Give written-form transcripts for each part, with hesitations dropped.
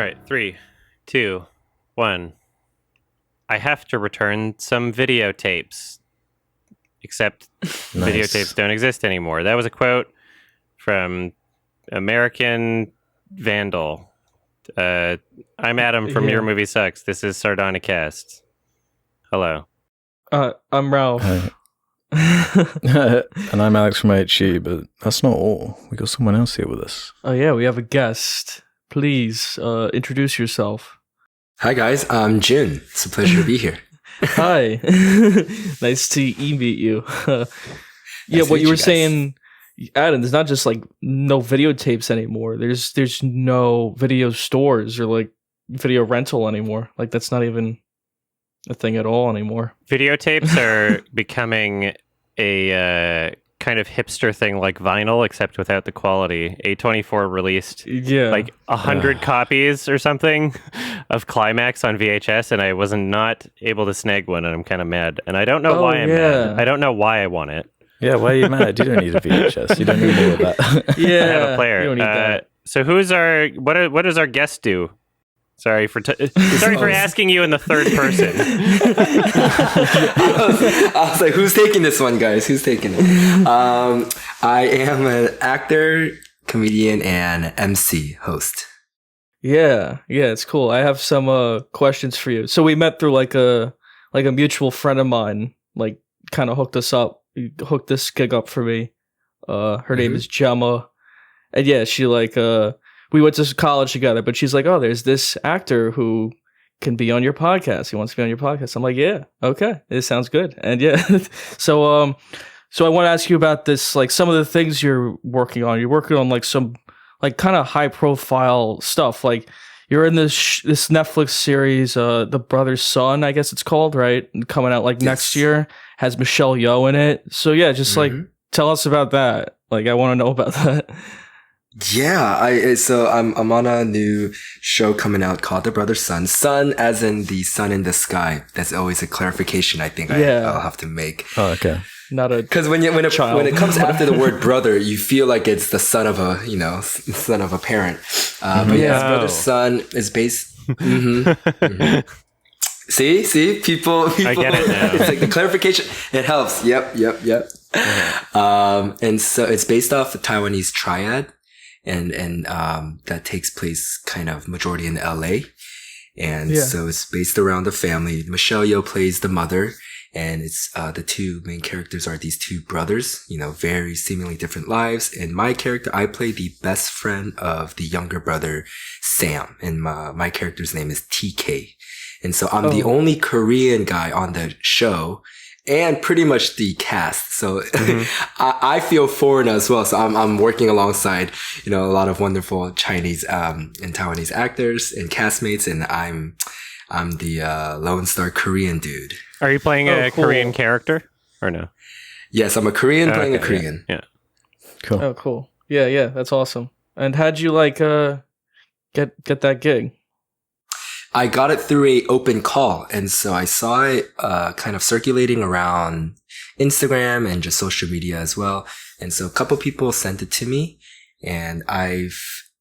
right, 3, 2, 1. I have to return some videotapes. Except videotapes don't exist anymore. That was a quote from American Vandal. I'm Adam from Your Movie Sucks. This is Sardonicast. Hello. I'm Ralph. And I'm Alex from HG, but that's not all. We got someone else here with us. Oh yeah, we have a guest. Please introduce yourself. Hi guys, I'm Joon. It's a pleasure to be here. Hi. Nice to meet you. What you were saying, Adam, there's not just like no videotapes anymore. There's no video stores or like video rental anymore. Like that's not even a thing at all anymore. Videotapes are becoming a kind of hipster thing like vinyl, except without the quality. A24 released like 100 copies or something of Climax on VHS, and I was not able to snag one, and I'm kind of mad. And I don't know why I'm mad. I don't know why I want it. Yeah, why are you mad? You don't need a VHS. You don't need all of that. I have a player. You don't need that. So who's our what does our guest do? Sorry for asking you in the third person. I was like, who's taking this one, guys? Who's taking it? I am an actor, comedian, and MC host. Yeah, it's cool. I have some questions for you. So we met through like a mutual friend of mine, like kind of hooked us up. He hooked this gig up for me. Her name is Gemma. And yeah, she we went to college together, but she's like, oh, there's this actor who can be on your podcast. He wants to be on your podcast. I'm like, yeah, okay, this sounds good. And yeah, so I want to ask you about this, like some of the things you're working on. You're working on like some like kind of high profile stuff. Like you're in this Netflix series, The Brother's Son, I guess it's called, right? And coming out like next year, has Michelle Yeoh in it. So yeah, just like tell us about that. Like I want to know about that. Yeah, I'm on a new show coming out called The Brother's Son. Sun as in the sun in the sky. That's always a clarification I think I'll have to make. Oh, okay. Not a because when it comes after the word brother, you feel like it's the son of a parent. But yeah, Brother's Son is based. See, people. I get it now. It's like the clarification. It helps. Yep. And so it's based off the Taiwanese triad. And that takes place kind of majority in LA. And so it's based around the family. Michelle Yeoh plays the mother, and it's, the two main characters are these two brothers, very seemingly different lives. And my character, I play the best friend of the younger brother, Sam. And my character's name is TK. And so I'm the only Korean guy on the show. And pretty much the cast. So I feel foreign as well. So I'm working alongside, a lot of wonderful Chinese, and Taiwanese actors and castmates. And I'm the, Lone Star Korean dude. Are you playing a Korean character or no? Yes, I'm a Korean playing a Korean. Yeah. Cool. Oh, cool. Yeah. That's awesome. And how'd you get that gig? I got it through a open call. And so I saw it, kind of circulating around Instagram and just social media as well. And so a couple people sent it to me, and I've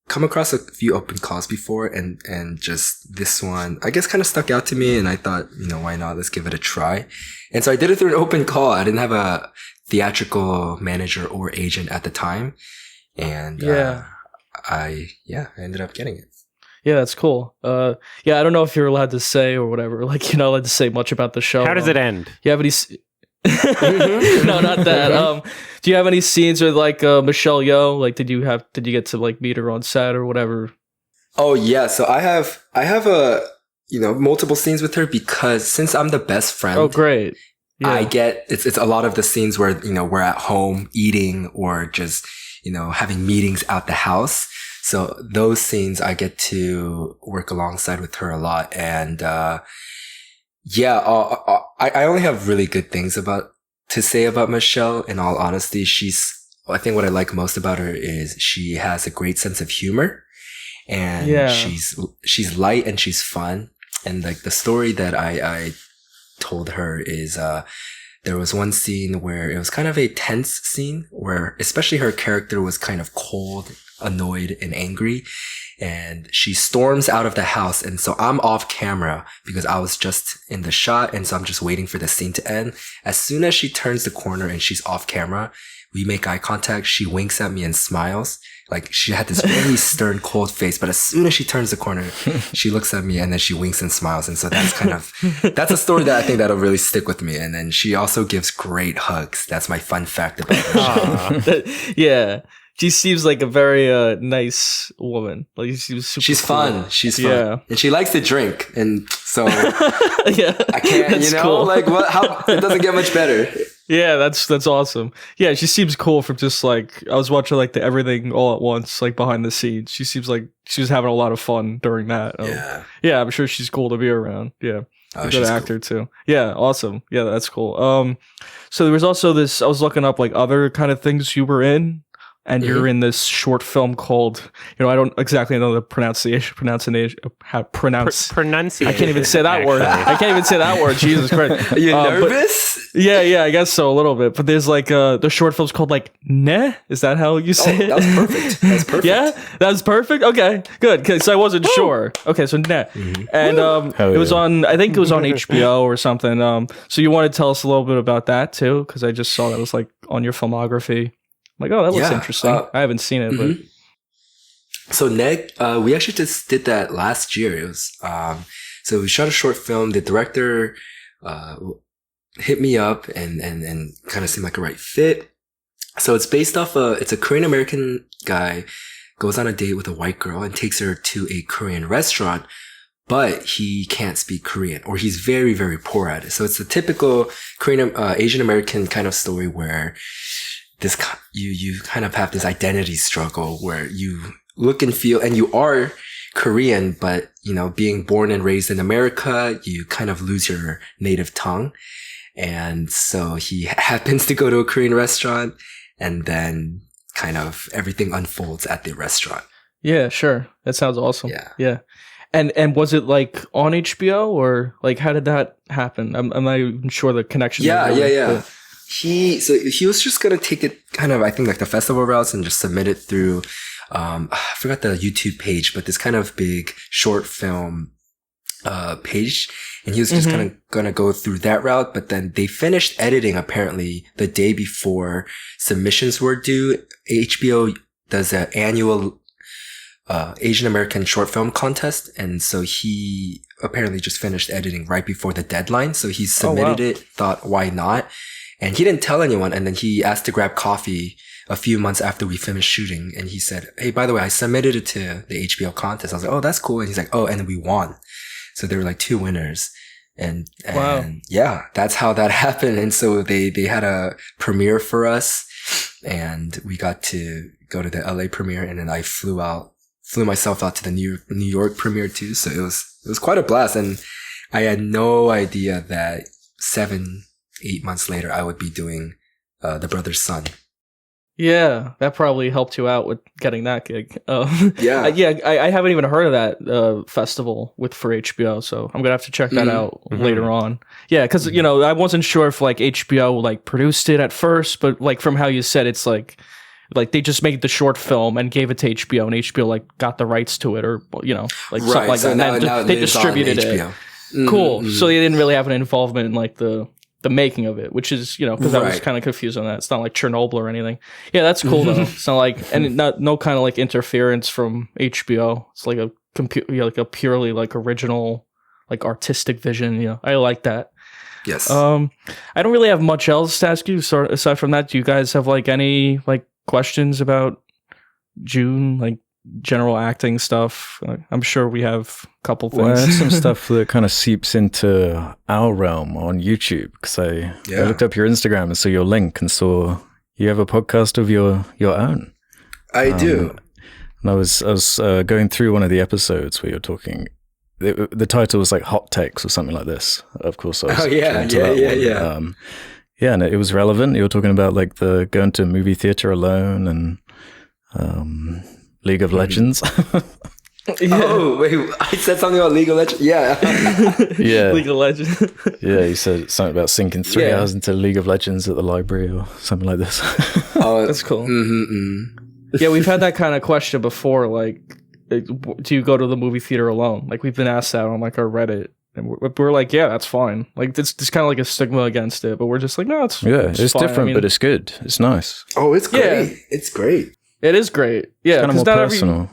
come across a few open calls before, and just this one, I guess, kind of stuck out to me. And I thought, why not? Let's give it a try. And so I did it through an open call. I didn't have a theatrical manager or agent at the time. And, I ended up getting it. Yeah, that's cool. I don't know if you're allowed to say or whatever. Like, you're not allowed to say much about the show. How does it end? Do you have any? No, not that. Do you have any scenes with like Michelle Yeoh? Like, did you get to like meet her on set or whatever? Oh yeah, so I have a multiple scenes with her, because since I'm the best friend. Oh great. Yeah. I get it's a lot of the scenes where we're at home eating or just having meetings out the house. So those scenes I get to work alongside with her a lot. And, I only have really good things to say about Michelle. In all honesty, I think what I like most about her is she has a great sense of humor, and she's light and she's fun. And like the story that I told her is, there was one scene where it was kind of a tense scene where especially her character was kind of cold, annoyed, and angry. and she storms out of the house. And so I'm off camera because I was just in the shot. And so I'm just waiting for the scene to end. As soon as she turns the corner and she's off camera, we make eye contact. She winks at me and smiles. Like she had this very stern, cold face, but as soon as she turns the corner, she looks at me and then she winks and smiles. And so that's a story that I think that'll really stick with me. And then she also gives great hugs. That's my fun fact about her. Yeah. She seems like a very nice woman. Like she's super cool. She's fun. Yeah. And she likes to drink. And so yeah, I can't, cool. Like how it doesn't get much better. Yeah, that's awesome. Yeah, she seems cool from just like I was watching like the Everything All at Once, like behind the scenes. She seems like she was having a lot of fun during that. Yeah, I'm sure she's cool to be around. Yeah. A good actor too. Yeah, awesome. Yeah, that's cool. So there was also this, I was looking up like other kind of things you were in. And you're in this short film called, I don't exactly know the pronunciation. I can't even say that word. I can't even say that word. Jesus Christ. Are you nervous? Yeah, I guess so a little bit. But there's like the short film's called like Neh. Is that how you say it? That's perfect. That's perfect. Yeah, that's perfect. Okay, good. Because I wasn't sure. Okay, so Neh, and it was on. I think it was on HBO or something. So you want to tell us a little bit about that too? Because I just saw that was like on your filmography. I'm like, oh, that looks interesting. I haven't seen it, but so Neg, we actually just did that last year. It was so we shot a short film. The director hit me up and kind of seemed like a right fit. So it's based off it's a Korean American guy goes on a date with a white girl and takes her to a Korean restaurant, but he can't speak Korean, or he's very, very poor at it. So it's a typical Korean Asian American kind of story where you kind of have this identity struggle where you look and feel, and you are Korean, but being born and raised in America, you kind of lose your native tongue. And so he happens to go to a Korean restaurant, and then kind of everything unfolds at the restaurant. Yeah, sure. That sounds awesome. Yeah. And was it like on HBO, or like how did that happen? I'm not even sure the connection. Yeah. He was just gonna take it kind of, I think, like the festival routes and just submit it through I forgot the YouTube page, but this kind of big short film page, and he was just kind of gonna go through that route. But then they finished editing apparently the day before submissions were due. HBO does an annual Asian American short film contest, and so he apparently just finished editing right before the deadline. So he submitted it, thought why not. And he didn't tell anyone. And then he asked to grab coffee a few months after we finished shooting. And he said, hey, by the way, I submitted it to the HBO contest. I was like, oh, that's cool. And he's like, oh, and we won. So there were like 2 winners. And yeah, that's how that happened. And so they had a premiere for us, and we got to go to the LA premiere. And then I flew myself out to the New York premiere too. So it was quite a blast. And I had no idea that 7-8 months later, I would be doing The Brother's Son. Yeah, that probably helped you out with getting that gig. Yeah. I haven't even heard of that festival for HBO, so I'm gonna have to check that out later on. Yeah, because I wasn't sure if like HBO like produced it at first, but like from how you said, it's like they just made the short film and gave it to HBO, and HBO like got the rights to it, or something like so that. Now they distributed it. Cool. So they didn't really have an involvement in like the making of it, which is because I was kind of confused on that. It's not like Chernobyl or anything. Yeah, that's cool though. It's not like, and no kind of like interference from HBO. It's like a purely like original like artistic vision. I like that. Yes. I don't really have much else to ask you. So aside from that, do you guys have like any like questions about Joon, like general acting stuff? I'm sure we have a couple things. Well, I have some stuff that kind of seeps into our realm on YouTube, because I looked up your Instagram and saw your link and saw you have a podcast of your own. I do. And I was going through one of the episodes where you're talking. The title was like Hot Takes or something like this. Of course, I was yeah. Yeah, and it was relevant. You were talking about like the going to movie theater alone and League of Legends. Oh, wait, I said something about League of Legends? Yeah. Yeah. League of Legends. Yeah, you said something about sinking 3 hours into League of Legends at the library or something like this. Oh, that's cool. Yeah, we've had that kind of question before. Like, do you go to the movie theater alone? Like, we've been asked that on like our Reddit, and we're like, yeah, that's fine. Like, it's kind of like a stigma against it, but we're just like, no, it's fine. Different, but it's good. It's nice. Oh, it's great. It's great. It is great. Yeah, kind of more personal.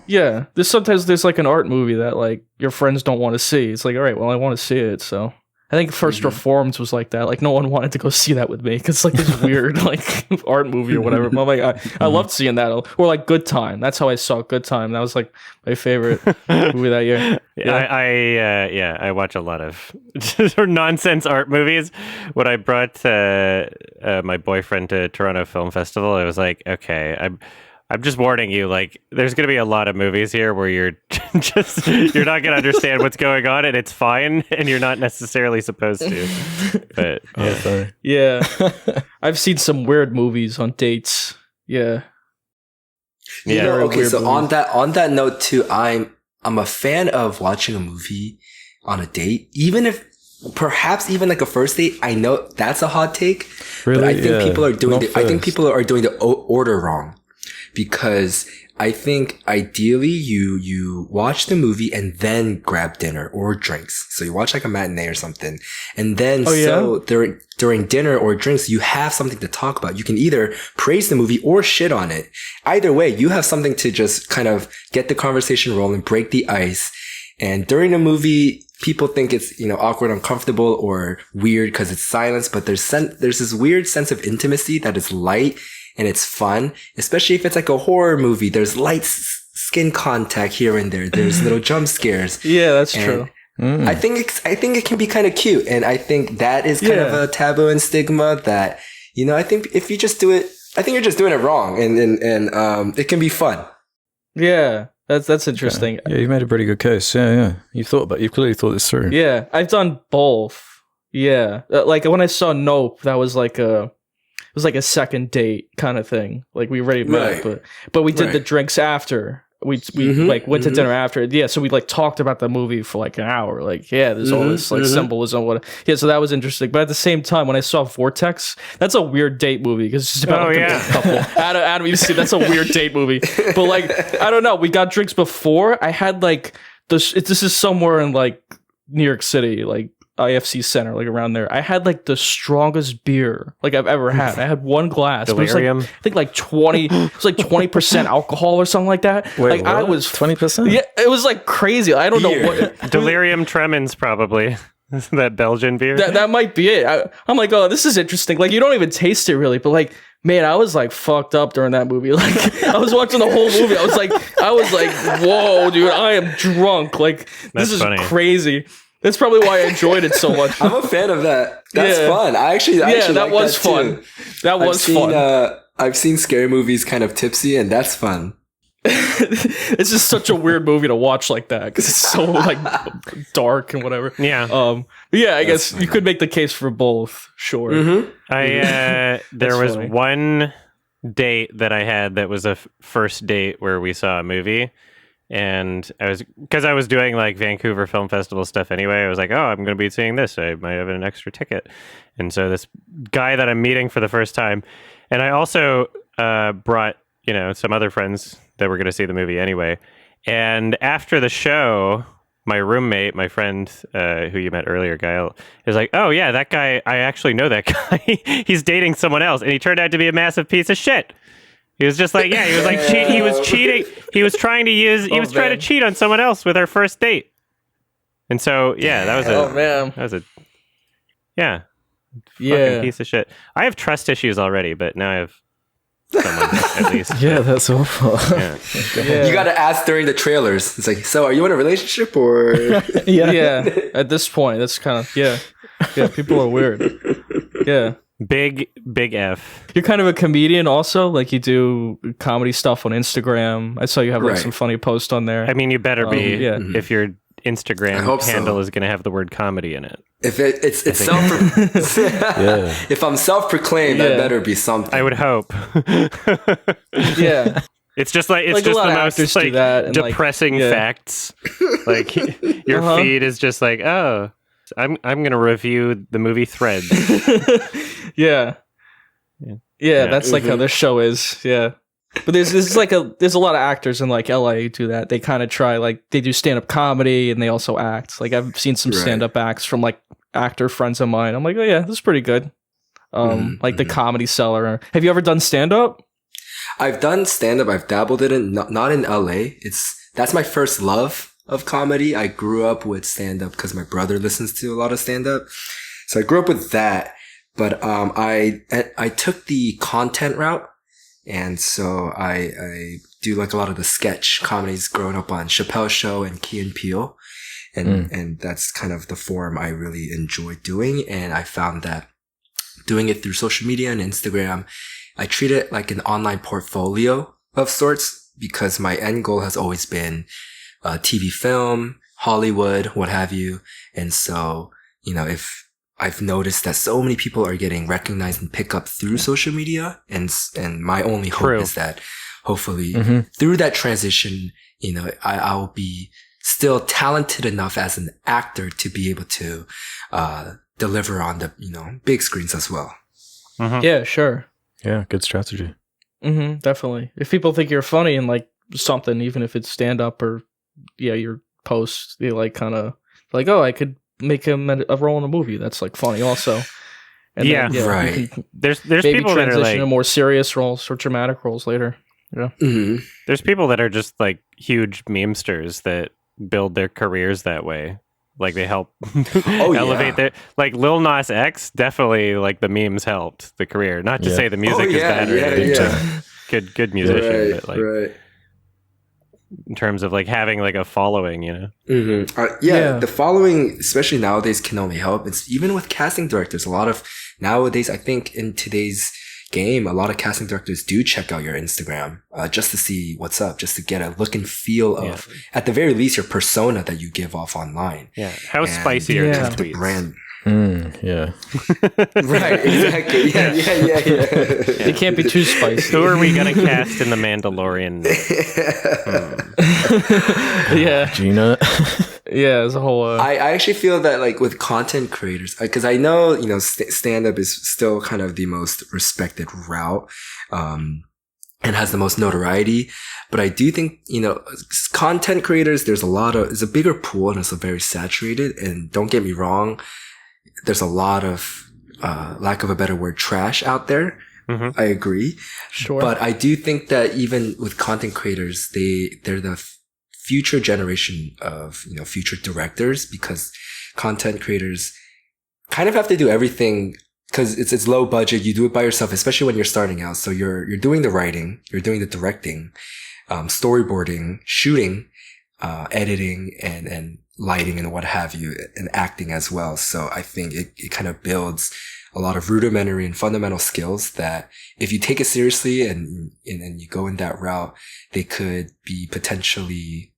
Sometimes there's like an art movie that like your friends don't want to see. It's like, all right, well, I want to see it, so. I think First Reformed was like that. Like, no one wanted to go see that with me because it's like this weird like art movie or whatever. But I'm like, I loved seeing that. Or like Good Time. That's how I saw Good Time. That was like my favorite movie that year. Yeah, I watch a lot of nonsense art movies. When I brought my boyfriend to Toronto Film Festival, I was like, okay, I'm just warning you, like, there's going to be a lot of movies here where you're not going to understand what's going on, and it's fine, and you're not necessarily supposed to. But yeah, I've seen some weird movies on dates. Yeah. Okay, so on that note too, I'm a fan of watching a movie on a date, even if perhaps even like a first date. I know that's a hot take, really? But I think people are doing the order wrong. Because I think ideally you watch the movie and then grab dinner or drinks. So you watch like a matinee or something. And then during dinner or drinks, you have something to talk about. You can either praise the movie or shit on it. Either way, you have something to just kind of get the conversation rolling, break the ice. And during the movie, people think it's, awkward, uncomfortable, or weird because it's silence. But there's this weird sense of intimacy that is light. And it's fun, especially if it's like a horror movie. There's light skin contact here and there. There's little jump scares. Yeah, that's true. I think it can be kind of cute. And I think that is kind of a taboo and stigma that, I think if you just do it, I think you're just doing it wrong. And it can be fun. Yeah. That's interesting. Yeah, you made a pretty good case. Yeah. You've clearly thought this through. Yeah. I've done both. Yeah. Like when I saw Nope, that was like it was like a second date kind of thing. Like we already met, but we did the drinks after. We went to dinner after. Yeah, so we like talked about the movie for like an hour. Like, yeah, there's all this like symbolism. So that was interesting. But at the same time, when I saw Vortex, that's a weird date movie because it's just about a couple. Adam, you see, that's a weird date movie. But like, I don't know. We got drinks before. I had like this is somewhere in like New York City, like IFC Center, like around there. I had like the strongest beer like I've ever had. I had one glass. Delirium. It was like, I think like 20. It was like 20% alcohol or something like that. Wait, like I was 20%. Yeah, it was like crazy. I don't know what. Delirium Tremens probably. That Belgian beer. That might be it. I'm like, oh, this is interesting. Like you don't even taste it really, but like. Man, I was like fucked up during that movie. Like I was watching the whole movie. I was like, whoa, dude, I am drunk. Like this is funny. Crazy. That's probably why I enjoyed it so much. I'm a fan of that. That's fun. I actually that was fun. Too. That was fun. I've seen scary movies kind of tipsy, and that's fun. It's just such a weird movie to watch like that because it's so like dark and whatever. Yeah. I guess you could make the case for both. Sure. Mm-hmm. There was funny. One date that I had that was a first date where we saw a movie. And because I was doing like Vancouver Film Festival stuff anyway, I was like, oh, I'm going to be seeing this. I might have an extra ticket. And so this guy that I'm meeting for the first time, and I also brought, some other friends that were going to see the movie anyway. And after the show, my roommate, my friend who you met earlier, Gael, is like, oh yeah, that guy, I actually know that guy. He's dating someone else. And he turned out to be a massive piece of shit. He was just like, he was like, he was cheating. He was trying to cheat on someone else with our first date. And so, that was fucking piece of shit. I have trust issues already, but now I have someone at least. Yeah, that's awful. Yeah. You got to ask during the trailers. It's like, so are you in a relationship or? Yeah. At this point, that's kind of, yeah, people are weird. Yeah. Big F. You're kind of a comedian also, like you do comedy stuff on Instagram. I saw you have like some funny posts on there. I mean, you better be if your Instagram handle is going to have the word comedy in it. If if I'm self-proclaimed, I better be something. I would hope. Yeah. It's just like it's just the most like depressing facts. Like your feed is just like, oh, I'm gonna review the movie Threads. Yeah, that's like how this show is. Yeah. But there's a lot of actors in like LA who do that. They kind of try, like, they do stand-up comedy and they also act. Like, I've seen some stand-up acts from like actor friends of mine. I'm like, oh yeah, this is pretty good. Like the Comedy Cellar. Have you ever done stand-up? I've done stand-up. I've dabbled in it, not in LA. That's my first love of comedy. I grew up with stand-up because my brother listens to a lot of stand-up. So I grew up with that. But I took the content route. And so I do like a lot of the sketch comedies growing up on Chappelle's Show and Key and Peele. And that's kind of the form I really enjoy doing. And I found that doing it through social media and Instagram, I treat it like an online portfolio of sorts because my end goal has always been TV, film, Hollywood, what have you. And so, if I've noticed that so many people are getting recognized and picked up through social media. And my only hope is that hopefully through that transition, I'll be still talented enough as an actor to be able to, deliver on the, big screens as well. Yeah, sure. Yeah. Good strategy. Definitely. If people think you're funny in like something, even if it's stand up or your posts, they like kind of like, oh, I could make him a role in a movie. That's like funny also. And then, right. There's people that are like to more serious roles or dramatic roles later. Yeah. There's people that are just like huge memesters that build their careers that way. Like they help elevate their, like Lil Nas X, definitely like the memes helped the career. Not to say the music is bad or anything. Good musician, but like in terms of like having like a following, the following, especially nowadays, can only help. It's even with casting directors. A lot of nowadays, I think in today's game, a lot of casting directors do check out your Instagram just to see what's up, just to get a look and feel of, at the very least, your persona that you give off online. Yeah, how spicy are your tweets? Brand. Right, exactly. Yeah. It can't be too spicy. Who are we gonna cast in The Mandalorian? Gina. Yeah, as a whole. I actually feel that like with content creators, because I know stand up is still kind of the most respected route, and has the most notoriety. But I do think content creators, there's a bigger pool and it's very saturated. And don't get me wrong, there's a lot of, lack of a better word, trash out there. I agree. Sure. But I do think that even with content creators, they're the future generation of, future directors, because content creators kind of have to do everything because it's low budget. You do it by yourself, especially when you're starting out. So you're doing the writing, you're doing the directing, storyboarding, shooting, editing and lighting and what have you, and acting as well. So I think it kind of builds a lot of rudimentary and fundamental skills that if you take it seriously and you go in that route, they could be potentially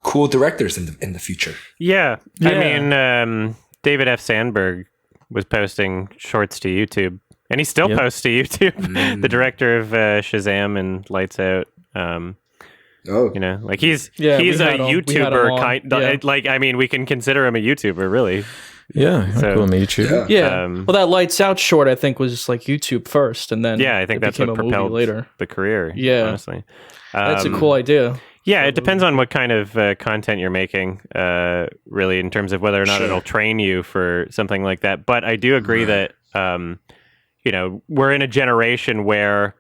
cool directors in the future. Yeah. I mean, David F. Sandberg was posting shorts to YouTube, and he still posts to YouTube. The director of Shazam and Lights Out. Like he's a YouTuber like, I mean, we can consider him a YouTuber, really. Yeah, so, cool on YouTube. Yeah. Well, that Lights Out short, I think, was like YouTube first, and then I think that's what propelled later the career. Yeah, honestly, that's a cool idea. Yeah, it depends on what kind of content you're making, really, in terms of whether or not it'll train you for something like that. But I do agree that, we're in a generation where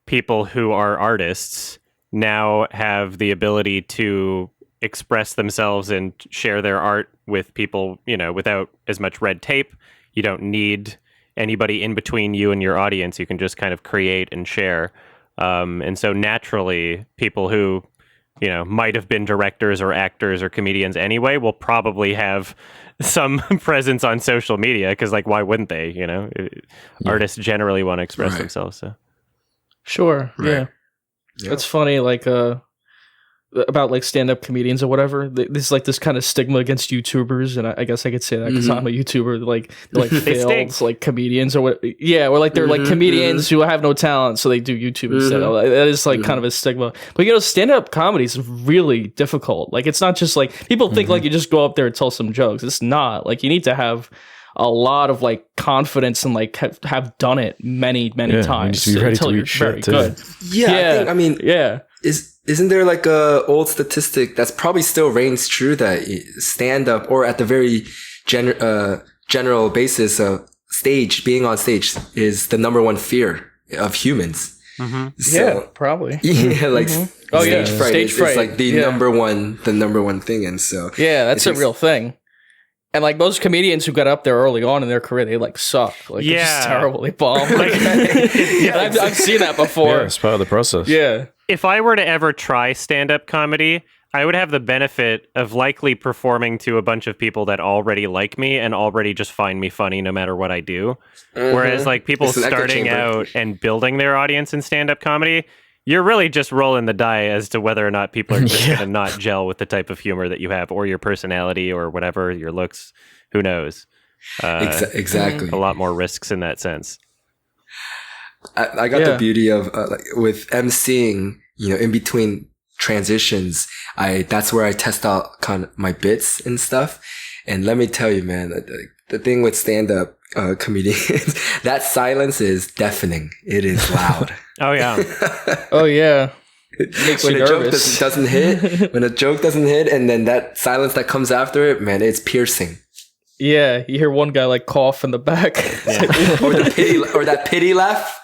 people who are artists now have the ability to express themselves and share their art with people, without as much red tape. You don't need anybody in between you and your audience. You can just kind of create and share. And so naturally, people who might have been directors or actors or comedians anyway, will probably have some presence on social media because, like, why wouldn't they? Artists generally want to express themselves. So, sure, yeah, it's funny, like, about like stand-up comedians or whatever. There's like this kind of stigma against YouTubers, and I guess I could say that because I'm a YouTuber. They're like failed like comedians or what? Yeah, or like they're like comedians who have no talent, so they do YouTube instead. That is like kind of a stigma. But stand-up comedy is really difficult. Like, it's not just like people think like you just go up there and tell some jokes. It's not. Like, you need to have a lot of like confidence and like have done it many times you ready until to you're eat shit, very good. I think, isn't there like a old statistic that's probably still reigns true that stand up, or at the very general basis of being on stage is the number one fear of humans. So, probably. Like stage fright is like the number one thing, and so that's a real thing. And like most comedians who got up there early on in their career, they like suck. Like they're just terribly bomb. Like, I've seen that before. Yeah, it's part of the process. Yeah. If I were to ever try stand-up comedy, I would have the benefit of likely performing to a bunch of people that already like me and already just find me funny no matter what I do. Whereas like people starting out and building their audience in stand-up comedy, you're really just rolling the die as to whether or not people are just going to not gel with the type of humor that you have, or your personality, or whatever, your looks. Who knows? Exactly. A lot more risks in that sense. I got the beauty of with emceeing, in between transitions, that's where I test out kind of my bits and stuff. And let me tell you, man, the thing with stand-up comedians, that silence is deafening. It is loud. Oh yeah. Oh yeah. It makes when you a nervous. joke doesn't hit, and then that silence that comes after it, man, it's piercing. Yeah, you hear one guy like cough in the back. or that pity laugh.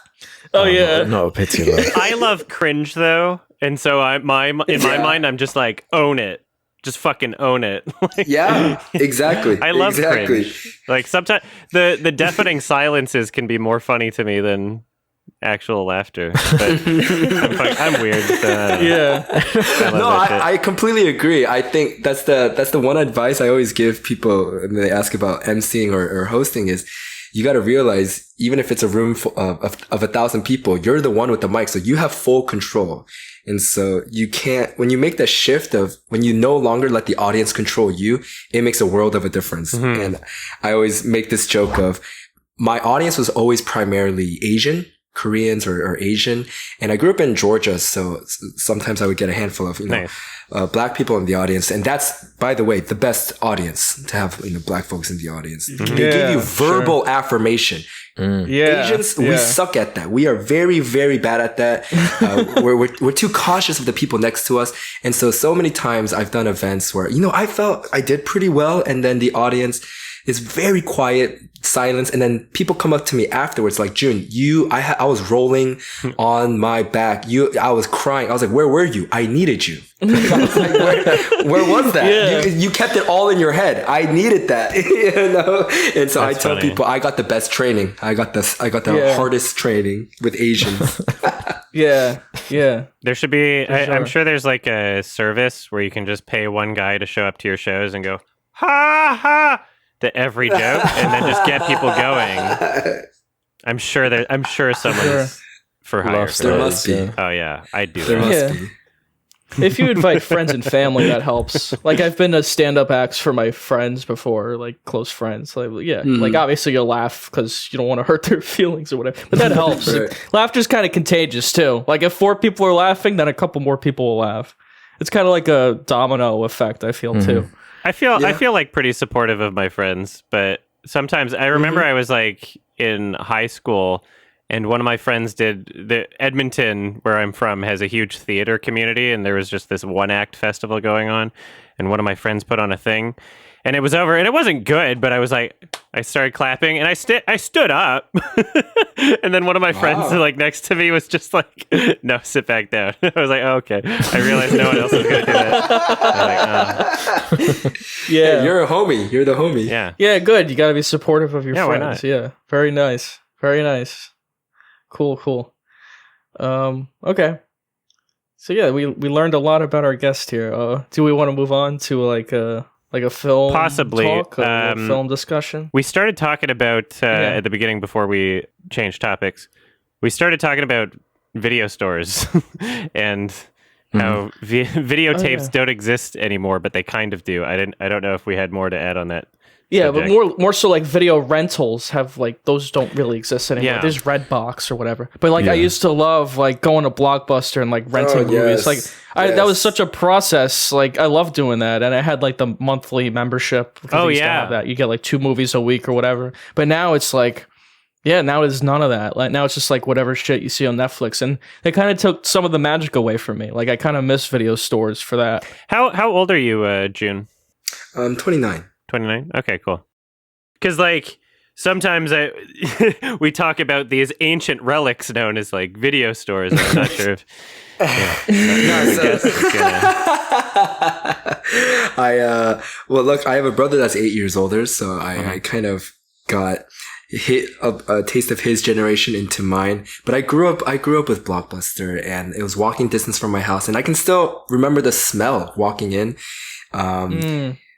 Oh yeah. No pity laugh. I love cringe though, and so in my mind, I'm just like, own it. Just fucking own it. Yeah, exactly. I love cringe. Like sometimes the deafening silences can be more funny to me than actual laughter. But I'm weird. I completely agree. I think that's the one advice I always give people when they ask about emceeing or hosting is, you got to realize, even if it's a room of 1,000 people, you're the one with the mic. So you have full control. And so you can't, when you make the shift of when you no longer let the audience control you, it makes a world of a difference. And I always make this joke of, my audience was always primarily Asian, Koreans or Asian. And I grew up in Georgia. So sometimes I would get a handful of, black people in the audience. And that's, by the way, the best audience to have, black folks in the audience. They give you verbal affirmation. Asians, we suck at that. We are very, very bad at that. We're too cautious of the people next to us. And so many times I've done events where, I felt I did pretty well. And then the audience is very quiet, silence. And then people come up to me afterwards like, Joon, I was rolling on my back. I was crying. I was like, where were you? I needed you. I was like, where was that? Yeah. You kept it all in your head. I needed that. And so That's I tell people, I got the best training. I got the hardest training with Asians. Yeah. There should be, I'm sure there's like a service where you can just pay one guy to show up to your shows and go, ha ha, to every joke, and then just get people going. I'm sure someone's for hire. There must be. Oh yeah, I do. There must be. If you invite friends and family, that helps. Like I've been to stand-up acts for my friends before, like close friends. Like like obviously you'll laugh because you don't want to hurt their feelings or whatever. But that helps. Right. Laughter's kind of contagious too. Like if 4 people are laughing, then a couple more people will laugh. It's kind of like a domino effect, I feel too. I feel like pretty supportive of my friends, but sometimes I remember I was like in high school, and one of my friends Edmonton, where I'm from, has a huge theater community, and there was just this one act festival going on, and one of my friends put on a thing, and it was over, and it wasn't good, but I started clapping, and I stood up, and then one of my friends like next to me was just like, no, sit back down. I was like, oh, okay. I realized no one else was going to do that. I was like, oh. Yeah. You're a homie. You're the homie. Yeah. Yeah, good. You got to be supportive of your Yeah, why friends. not? Yeah. Very nice. Very nice. Cool. Okay. So yeah, we learned a lot about our guest here. Do we want to move on to like a film Possibly. talk, a film discussion? We started talking about at the beginning before we changed topics. We started talking about video stores and how videotapes don't exist anymore, but they kind of do. I don't know if we had more to add on that Yeah, subject. but more so like video rentals have like those don't really exist anymore. Yeah. There's Redbox or whatever. But like I used to love like going to Blockbuster and like renting movies. Like that was such a process. Like I love doing that, and I had like the monthly membership. Oh used to have that. You get like 2 movies a week or whatever. But now it's like, yeah, now it's none of that. Like now it's just like whatever shit you see on Netflix, and they kind of took some of the magic away from me. Like I kind of miss video stores for that. How old are you, June? 29. 29? Okay, cool. Because, like, sometimes we talk about these ancient relics known as, like, video stores. I'm not sure if... Well, look, I have a brother that's 8 years older, so I kind of got a taste of his generation into mine. But I grew up with Blockbuster, and it was walking distance from my house, and I can still remember the smell walking in.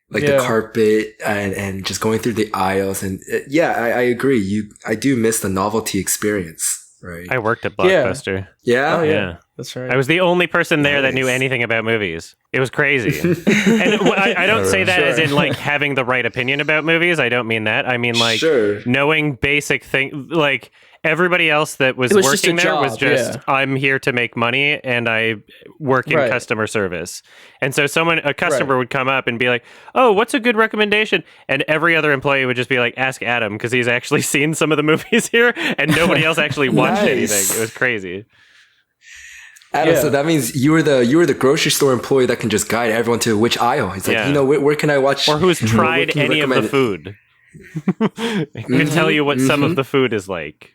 The carpet and just going through the aisles. And I agree. I do miss the novelty experience, right? I worked at Blockbuster. Yeah? Oh, yeah. That's right. I was the only person there that knew anything about movies. It was crazy. And I don't say that as in like having the right opinion about movies. I don't mean that. I mean like knowing basic things. Like everybody else that was working there was just, I'm here to make money and I work in customer service. And so a customer would come up and be like, oh, what's a good recommendation? And every other employee would just be like, ask Adam, because he's actually seen some of the movies here and nobody else actually watched anything. It was crazy. Adam, so that means you were the grocery store employee that can just guide everyone to which aisle. He's like, where can I watch? Or who's tried any of the food. It can tell you what some of the food is like.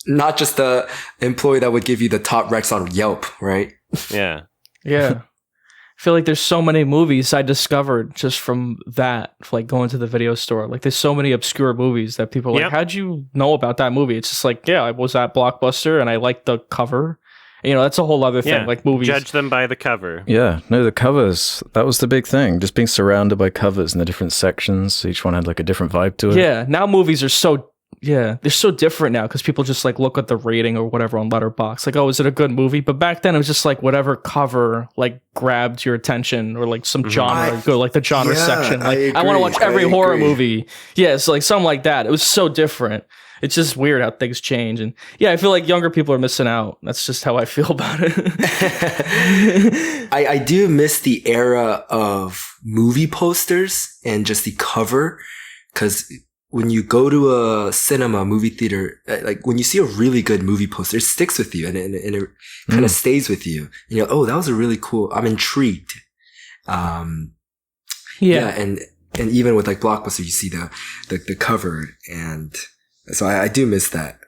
Not just the employee that would give you the top recs on Yelp, right? Yeah. Yeah. I feel like there's so many movies I discovered just from that, like going to the video store. Like there's so many obscure movies that people are like, how'd you know about that movie? It's just like, I was at Blockbuster and I liked the cover. You know, that's a whole other thing. Like movies. Judge them by the cover. Yeah. No, the covers. That was the big thing. Just being surrounded by covers in the different sections. Each one had like a different vibe to it. Yeah. Now movies are they're so different now because people just like look at the rating or whatever on Letterboxd. Like, oh, is it a good movie? But back then it was just like whatever cover like grabbed your attention or like some genre, go like the genre section. Like I want to watch every horror movie. Yeah, it's like something like that. It was so different. It's just weird how things change. And I feel like younger people are missing out. That's just how I feel about it. I do miss the era of movie posters and just the cover. Because when you go to a cinema, movie theater, like when you see a really good movie poster, it sticks with you and it kind of stays with you. And you're like, oh, that was a really cool, I'm intrigued. And even with like Blockbuster, you see the cover, and so I do miss that.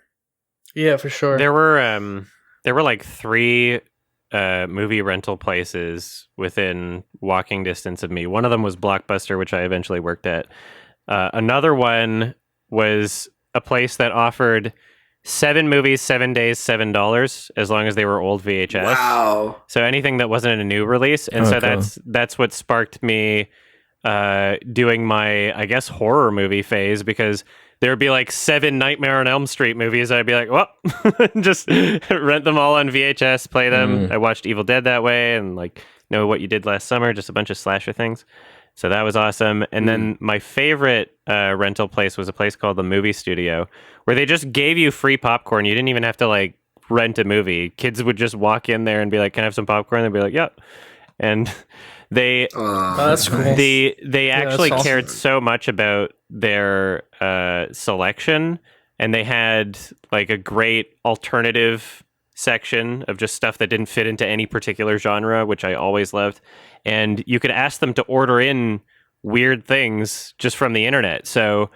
Yeah, for sure. There were like 3 movie rental places within walking distance of me. One of them was Blockbuster, which I eventually worked at. Another one was a place that offered 7 movies, 7 days, $7, as long as they were old VHS. Wow! So anything that wasn't a new release, and that's what sparked me doing my, I guess, horror movie phase, because there would be like 7 Nightmare on Elm Street movies. I'd be like, well, just rent them all on VHS, play them. I watched Evil Dead that way, and like Know What You Did Last Summer, just a bunch of slasher things. So that was awesome. And then my favorite rental place was a place called the Movie Studio, where they just gave you free popcorn. You didn't even have to like rent a movie. Kids would just walk in there and be like, "Can I have some popcorn?" They'd be like, "Yep." And they that's cool. They actually cared so much about their selection, and they had like a great alternative section of just stuff that didn't fit into any particular genre, which I always loved. And you could ask them to order in weird things just from the internet. So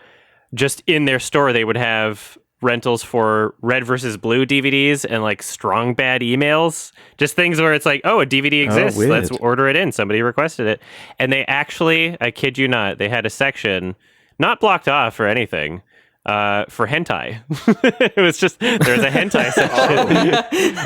just in their store, they would have rentals for Red versus Blue DVDs and like Strong Bad emails, just things where it's like, oh, a DVD exists. Let's order it in. Somebody requested it. And they actually, I kid you not, they had a section not blocked off or anything, for hentai. It was just, there's a hentai section.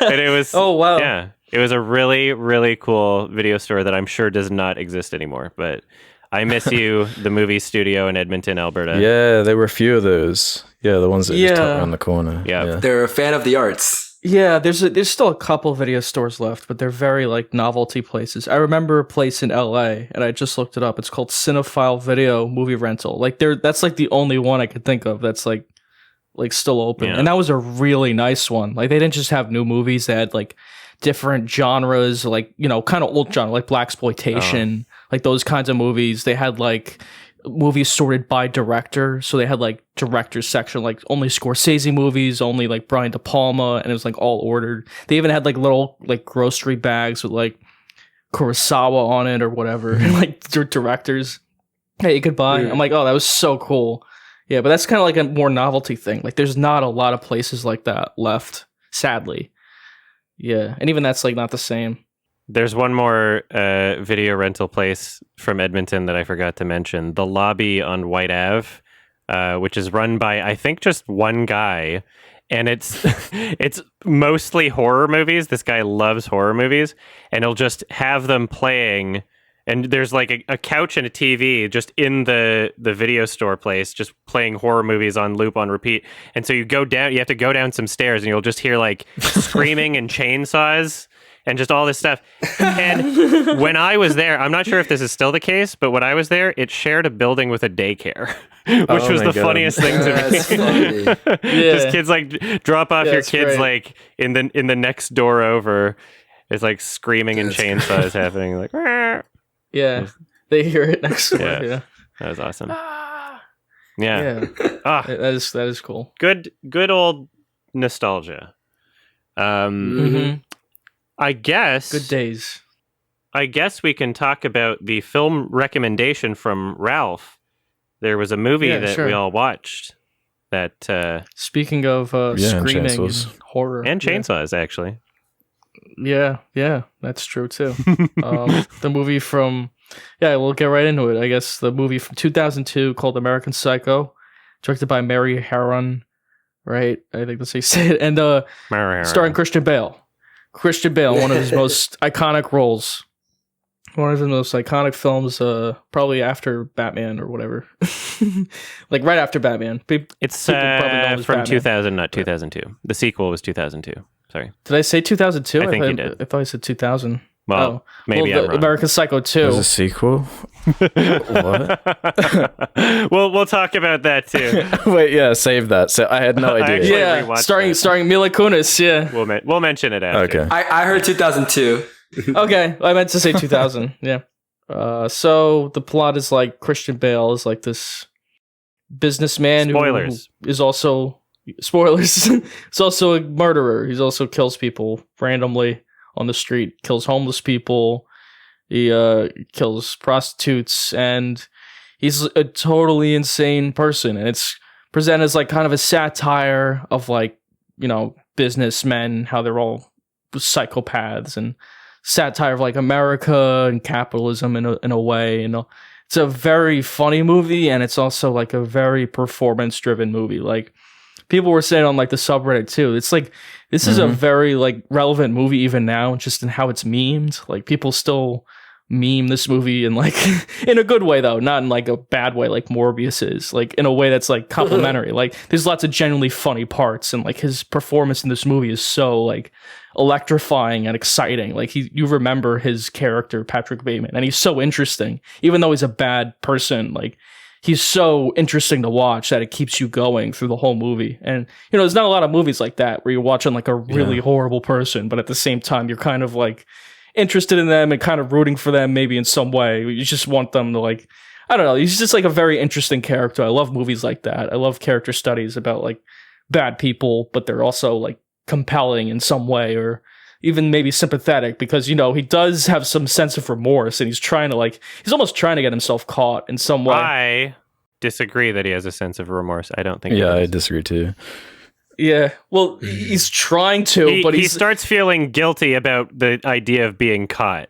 And it was, oh, wow. Yeah. It was a really, really cool video store that I'm sure does not exist anymore. But I miss you, the Movie Studio in Edmonton, Alberta. Yeah, there were a few of those. Yeah, the ones that just tucked around the corner. Yeah. They're a fan of the arts. Yeah, there's still a couple video stores left, but they're very like novelty places. I remember a place in LA, and I just looked it up. It's called Cinephile Video Movie Rental. Like that's like the only one I could think of that's like still open. Yeah. And that was a really nice one. Like they didn't just have new movies, they had like different genres, like, you know, kind of old genre, like blaxploitation, like those kinds of movies. They had like movies sorted by director, so they had like director's section, like only Scorsese movies, only like Brian De Palma, and it was like all ordered. They even had like little like grocery bags with like Kurosawa on it or whatever, like directors. Hey, you could buy. I'm like, oh, that was so cool. Yeah, but that's kind of like a more novelty thing. Like, there's not a lot of places like that left, sadly. Yeah, and even that's like not the same. There's one more video rental place from Edmonton that I forgot to mention. The Lobby on White Ave, which is run by, I think, just one guy. And it's mostly horror movies. This guy loves horror movies. And he'll just have them playing. And there's like a couch and a TV just in the video store place, just playing horror movies on loop on repeat. And so you have to go down some stairs and you'll just hear like screaming and chainsaws and just all this stuff. And when I was there, I'm not sure if this is still the case, but when I was there, it shared a building with a daycare, which was the funniest thing to me. Just kids like drop off your kids great. Like in the next door over. It's like screaming and chainsaws happening. Like, Rah! Yeah, they hear it next door. Yeah. That was awesome. Yeah. That is cool. Good old nostalgia. I guess good days. I guess we can talk about the film recommendation from Ralph. There was a movie we all watched that speaking of screaming and horror and chainsaws actually. Yeah, that's true too. The movie from we'll get right into it. I guess the movie from 2002 called American Psycho, directed by Mary Harron, right? I think that's how you say it, and starring Christian Bale. One of his most iconic roles. One of the most iconic films, probably after Batman or whatever. Like right after Batman. It's from Batman. 2000, not 2002. The sequel was 2002. Sorry. Did I say 2002? I think you did. I thought I said 2000. Well, maybe I'm wrong. American Psycho 2. There's a sequel? What? We'll talk about that too. Wait, yeah, save that. So I had no idea. Starring Mila Kunis. Yeah, we'll mention it after. Okay. I heard 2002. Okay, I meant to say 2000. Yeah. So the plot is like Christian Bale is like this businessman who is also spoilers. He's also a murderer. He also kills people randomly on the street. Kills homeless people. He kills prostitutes, and he's a totally insane person. And it's presented as like kind of a satire of like, you know, businessmen, how they're all psychopaths, and satire of like America and capitalism in a way. You know, it's a very funny movie, and it's also like a very performance driven movie. Like people were saying on like the subreddit too, it's like this is a very like relevant movie even now, just in how it's memed. Like people still meme this movie in like in a good way though, not in like a bad way like Morbius is, like in a way that's like complimentary. Like there's lots of genuinely funny parts, and like his performance in this movie is so like electrifying and exciting. Like you remember his character Patrick Bateman, and he's so interesting even though he's a bad person. Like he's so interesting to watch that it keeps you going through the whole movie. And you know, there's not a lot of movies like that where you're watching like a really horrible person, but at the same time you're kind of like interested in them and kind of rooting for them maybe in some way. You just want them to like, I don't know, he's just like a very interesting character. I love movies like that. I love character studies about like bad people, but they're also like compelling in some way, or even maybe sympathetic, because, you know, he does have some sense of remorse, and he's almost trying to get himself caught in some way. I disagree that he has a sense of remorse. I don't think I disagree too. Yeah, well, he's trying to, but he starts feeling guilty about the idea of being caught.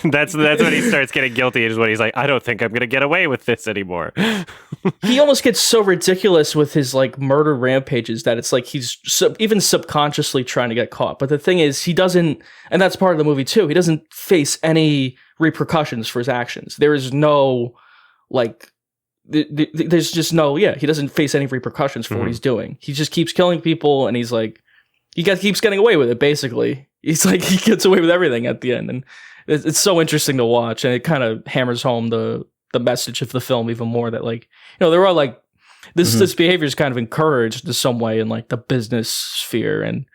That's when he starts getting guilty, is when he's like, I don't think I'm going to get away with this anymore. He almost gets so ridiculous with his like murder rampages that it's like he's even subconsciously trying to get caught. But the thing is, he doesn't, and that's part of the movie too, he doesn't face any repercussions for his actions. There is no like, there's just no, he doesn't face any repercussions for what he's doing. He just keeps killing people, and he's like, keeps getting away with it. Basically, he's like he gets away with everything at the end, and it's so interesting to watch, and it kind of hammers home the message of the film even more. That like there are like this behavior is kind of encouraged in some way in like the business sphere, and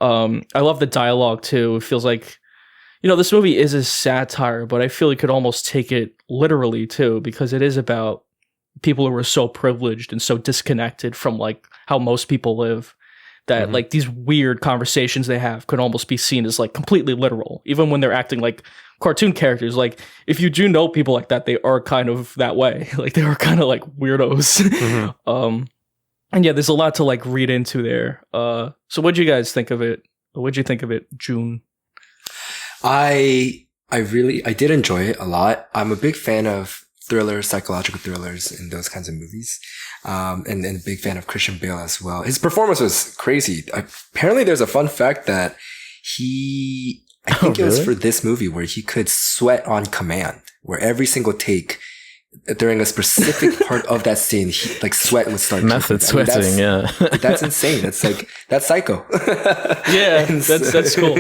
I love the dialogue too. It feels like this movie is a satire, but I feel you could almost take it literally too, because it is about people who are so privileged and so disconnected from like how most people live, that like these weird conversations they have could almost be seen as like completely literal, even when they're acting like cartoon characters. Like if you do know people like that, they are kind of that way. Like they are kind of like weirdos. And yeah, there's a lot to like read into there. So what'd you guys think of it? What'd you think of it, Joon? I did enjoy it a lot. I'm a big fan of thrillers, psychological thrillers, and those kinds of movies. And a big fan of Christian Bale as well. His performance was crazy. Apparently there's a fun fact that I think it was for this movie where he could sweat on command, where every single take during a specific part of that scene, like sweat would start. Method sweating, that's insane. That's psycho. Yeah, that's cool.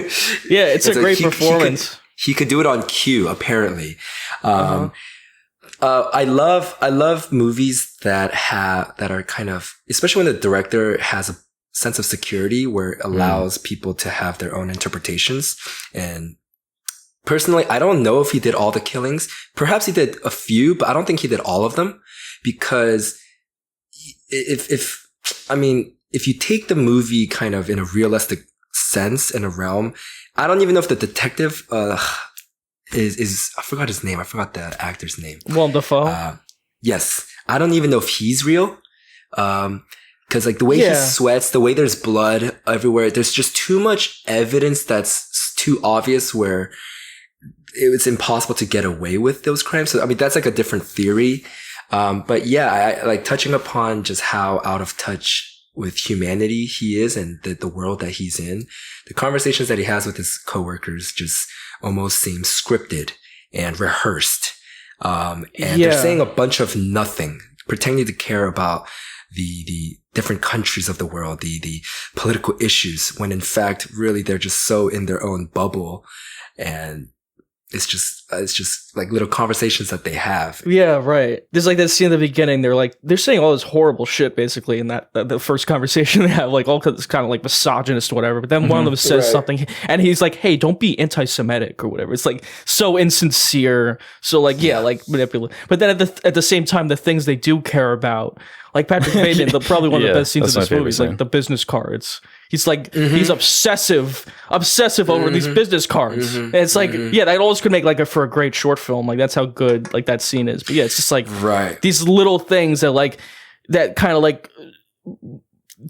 Yeah, it's a great performance. He could do it on cue, apparently. I love movies that are kind of, especially when the director has a sense of security where it allows people to have their own interpretations. And personally, I don't know if he did all the killings. Perhaps he did a few, but I don't think he did all of them, because if you take the movie kind of in a realistic sense, in a realm, I don't even know if the detective, is I forgot his name. I forgot the actor's name. Willem Dafoe? Yes. I don't even know if he's real. Cause like the way he sweats, the way there's blood everywhere, there's just too much evidence that's too obvious where it's impossible to get away with those crimes. So, I mean, that's like a different theory. But yeah, I like touching upon just how out of touch with humanity he is and the world that he's in. The conversations that he has with his coworkers just almost seem scripted and rehearsed. They're saying a bunch of nothing, pretending to care about the different countries of the world, the political issues, when in fact, really, they're just so in their own bubble. And it's just like little conversations that they have. Yeah, right. There's like that scene in the beginning. They're saying all this horrible shit basically in that the first conversation they have, like all it's kind of like misogynist or whatever. But then one of them says something, and he's like, "Hey, don't be anti-Semitic or whatever." It's like so insincere. So like like manipulative. But then at the same time, the things they do care about, like Patrick Bateman, probably one of the best scenes in this movie is like the business cards. He's like he's obsessive over these business cards. And it's like that always could make like for a great short film. Like that's how good like that scene is. But yeah, it's just like these little things that kind of like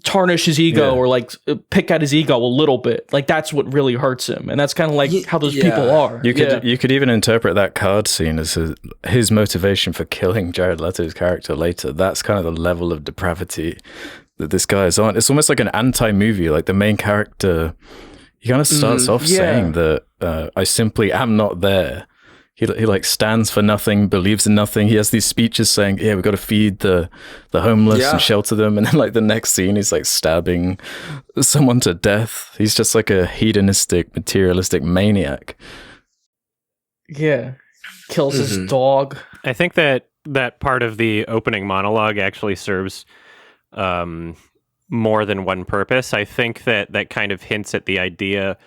tarnish his ego or like pick at his ego a little bit. Like that's what really hurts him, and that's kind of like how those people are. You could even interpret that card scene as his motivation for killing Jared Leto's character later. That's kind of the level of depravity that this guy is on. It's almost like an anti-movie. Like the main character, he kind of starts off saying that I simply am not there. He like stands for nothing, believes in nothing. He has these speeches saying, "Yeah, we've got to feed the homeless and shelter them." And then like the next scene, he's like stabbing someone to death. He's just like a hedonistic, materialistic maniac. Yeah, kills his dog. I think that part of the opening monologue actually serves more than one purpose. I think that kind of hints at the idea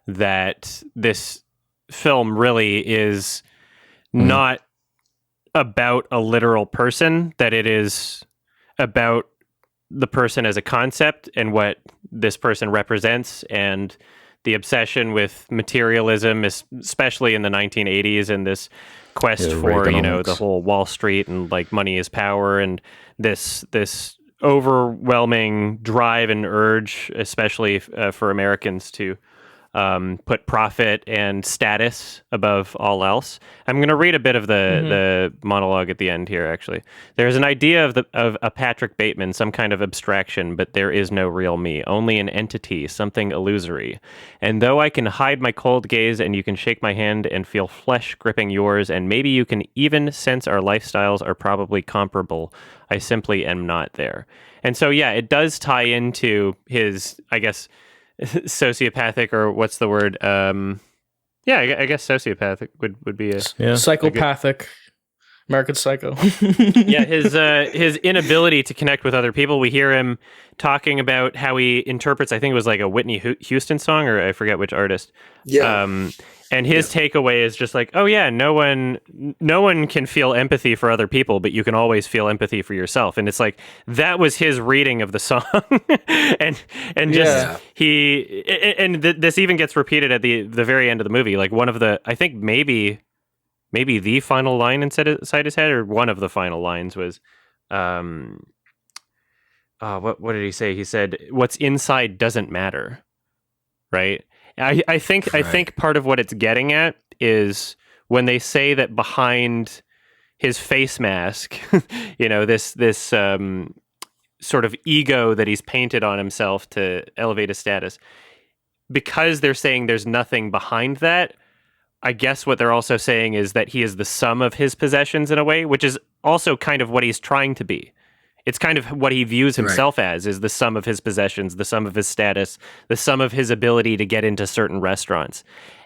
that this film really is not about a literal person, that it is about the person as a concept and what this person represents, and the obsession with materialism, especially in the 1980s, and this quest for the whole Wall Street and like money is power, and this overwhelming drive and urge, especially for Americans, to put profit and status above all else. I'm going to read a bit of the monologue at the end here, actually. There's an idea of a Patrick Bateman, some kind of abstraction, but there is no real me, only an entity, something illusory. And though I can hide my cold gaze and you can shake my hand and feel flesh gripping yours, and maybe you can even sense our lifestyles are probably comparable, I simply am not there. And so, yeah, it does tie into his, I guess, sociopathic, or what's the word? Yeah, I guess sociopathic would be a psychopathic. American Psycho. Yeah, his inability to connect with other people. We hear him talking about how he interprets, I think it was like a Whitney Houston song, or I forget which artist. Yeah. And his takeaway is just like, oh yeah, no one can feel empathy for other people, but you can always feel empathy for yourself. And it's like, that was his reading of the song. and just this even gets repeated at the very end of the movie. Like one of the, I think maybe the final line inside his head, or one of the final lines was, what did he say? He said, "What's inside doesn't matter," right? I think part of what it's getting at is when they say that behind his face mask, this sort of ego that he's painted on himself to elevate his status, because they're saying there's nothing behind that. I guess what they're also saying is that he is the sum of his possessions in a way, which is also kind of what he's trying to be. It's kind of what he views himself as, is the sum of his possessions, the sum of his status, the sum of his ability to get into certain restaurants.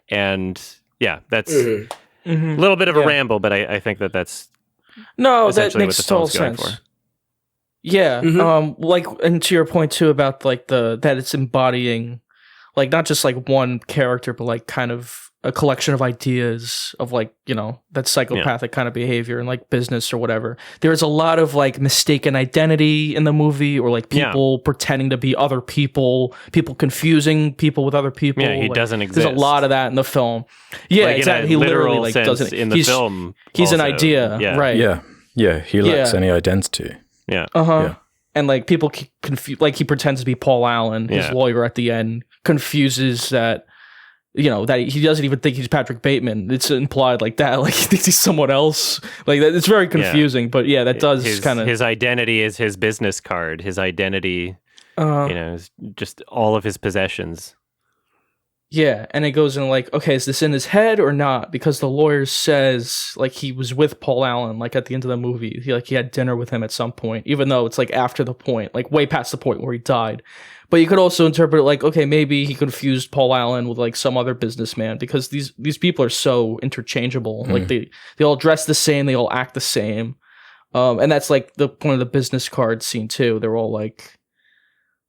And yeah, that's a little bit of a ramble, but I think that's that makes total sense. For. Yeah. And to your point too about like that it's embodying like not just like one character, but like kind of a collection of ideas of like, that psychopathic kind of behavior and like business or whatever. There's a lot of like mistaken identity in the movie, or like people pretending to be other people confusing people with other people. Yeah, he like, doesn't exist. There's a lot of that in the film. Yeah, like exactly. He literally like doesn't in the film. He's also, an idea, right? Yeah. He lacks any identity. Yeah. Yeah. And like people confuse, like he pretends to be Paul Allen, his lawyer at the end, confuses that. That he doesn't even think he's Patrick Bateman. It's implied like that, like he thinks he's someone else. Like that, it's very confusing. But yeah, that does kind of. His identity is his business card. His identity, is just all of his possessions. Yeah, and it goes in like, okay, is this in his head or not? Because the lawyer says like he was with Paul Allen, like at the end of the movie, he had dinner with him at some point, even though it's like after the point, like way past the point where he died. But you could also interpret it like, okay, maybe he confused Paul Allen with like some other businessman, because these people are so interchangeable. Like they all dress the same, they all act the same, and that's like the point of the business card scene too. They're all like,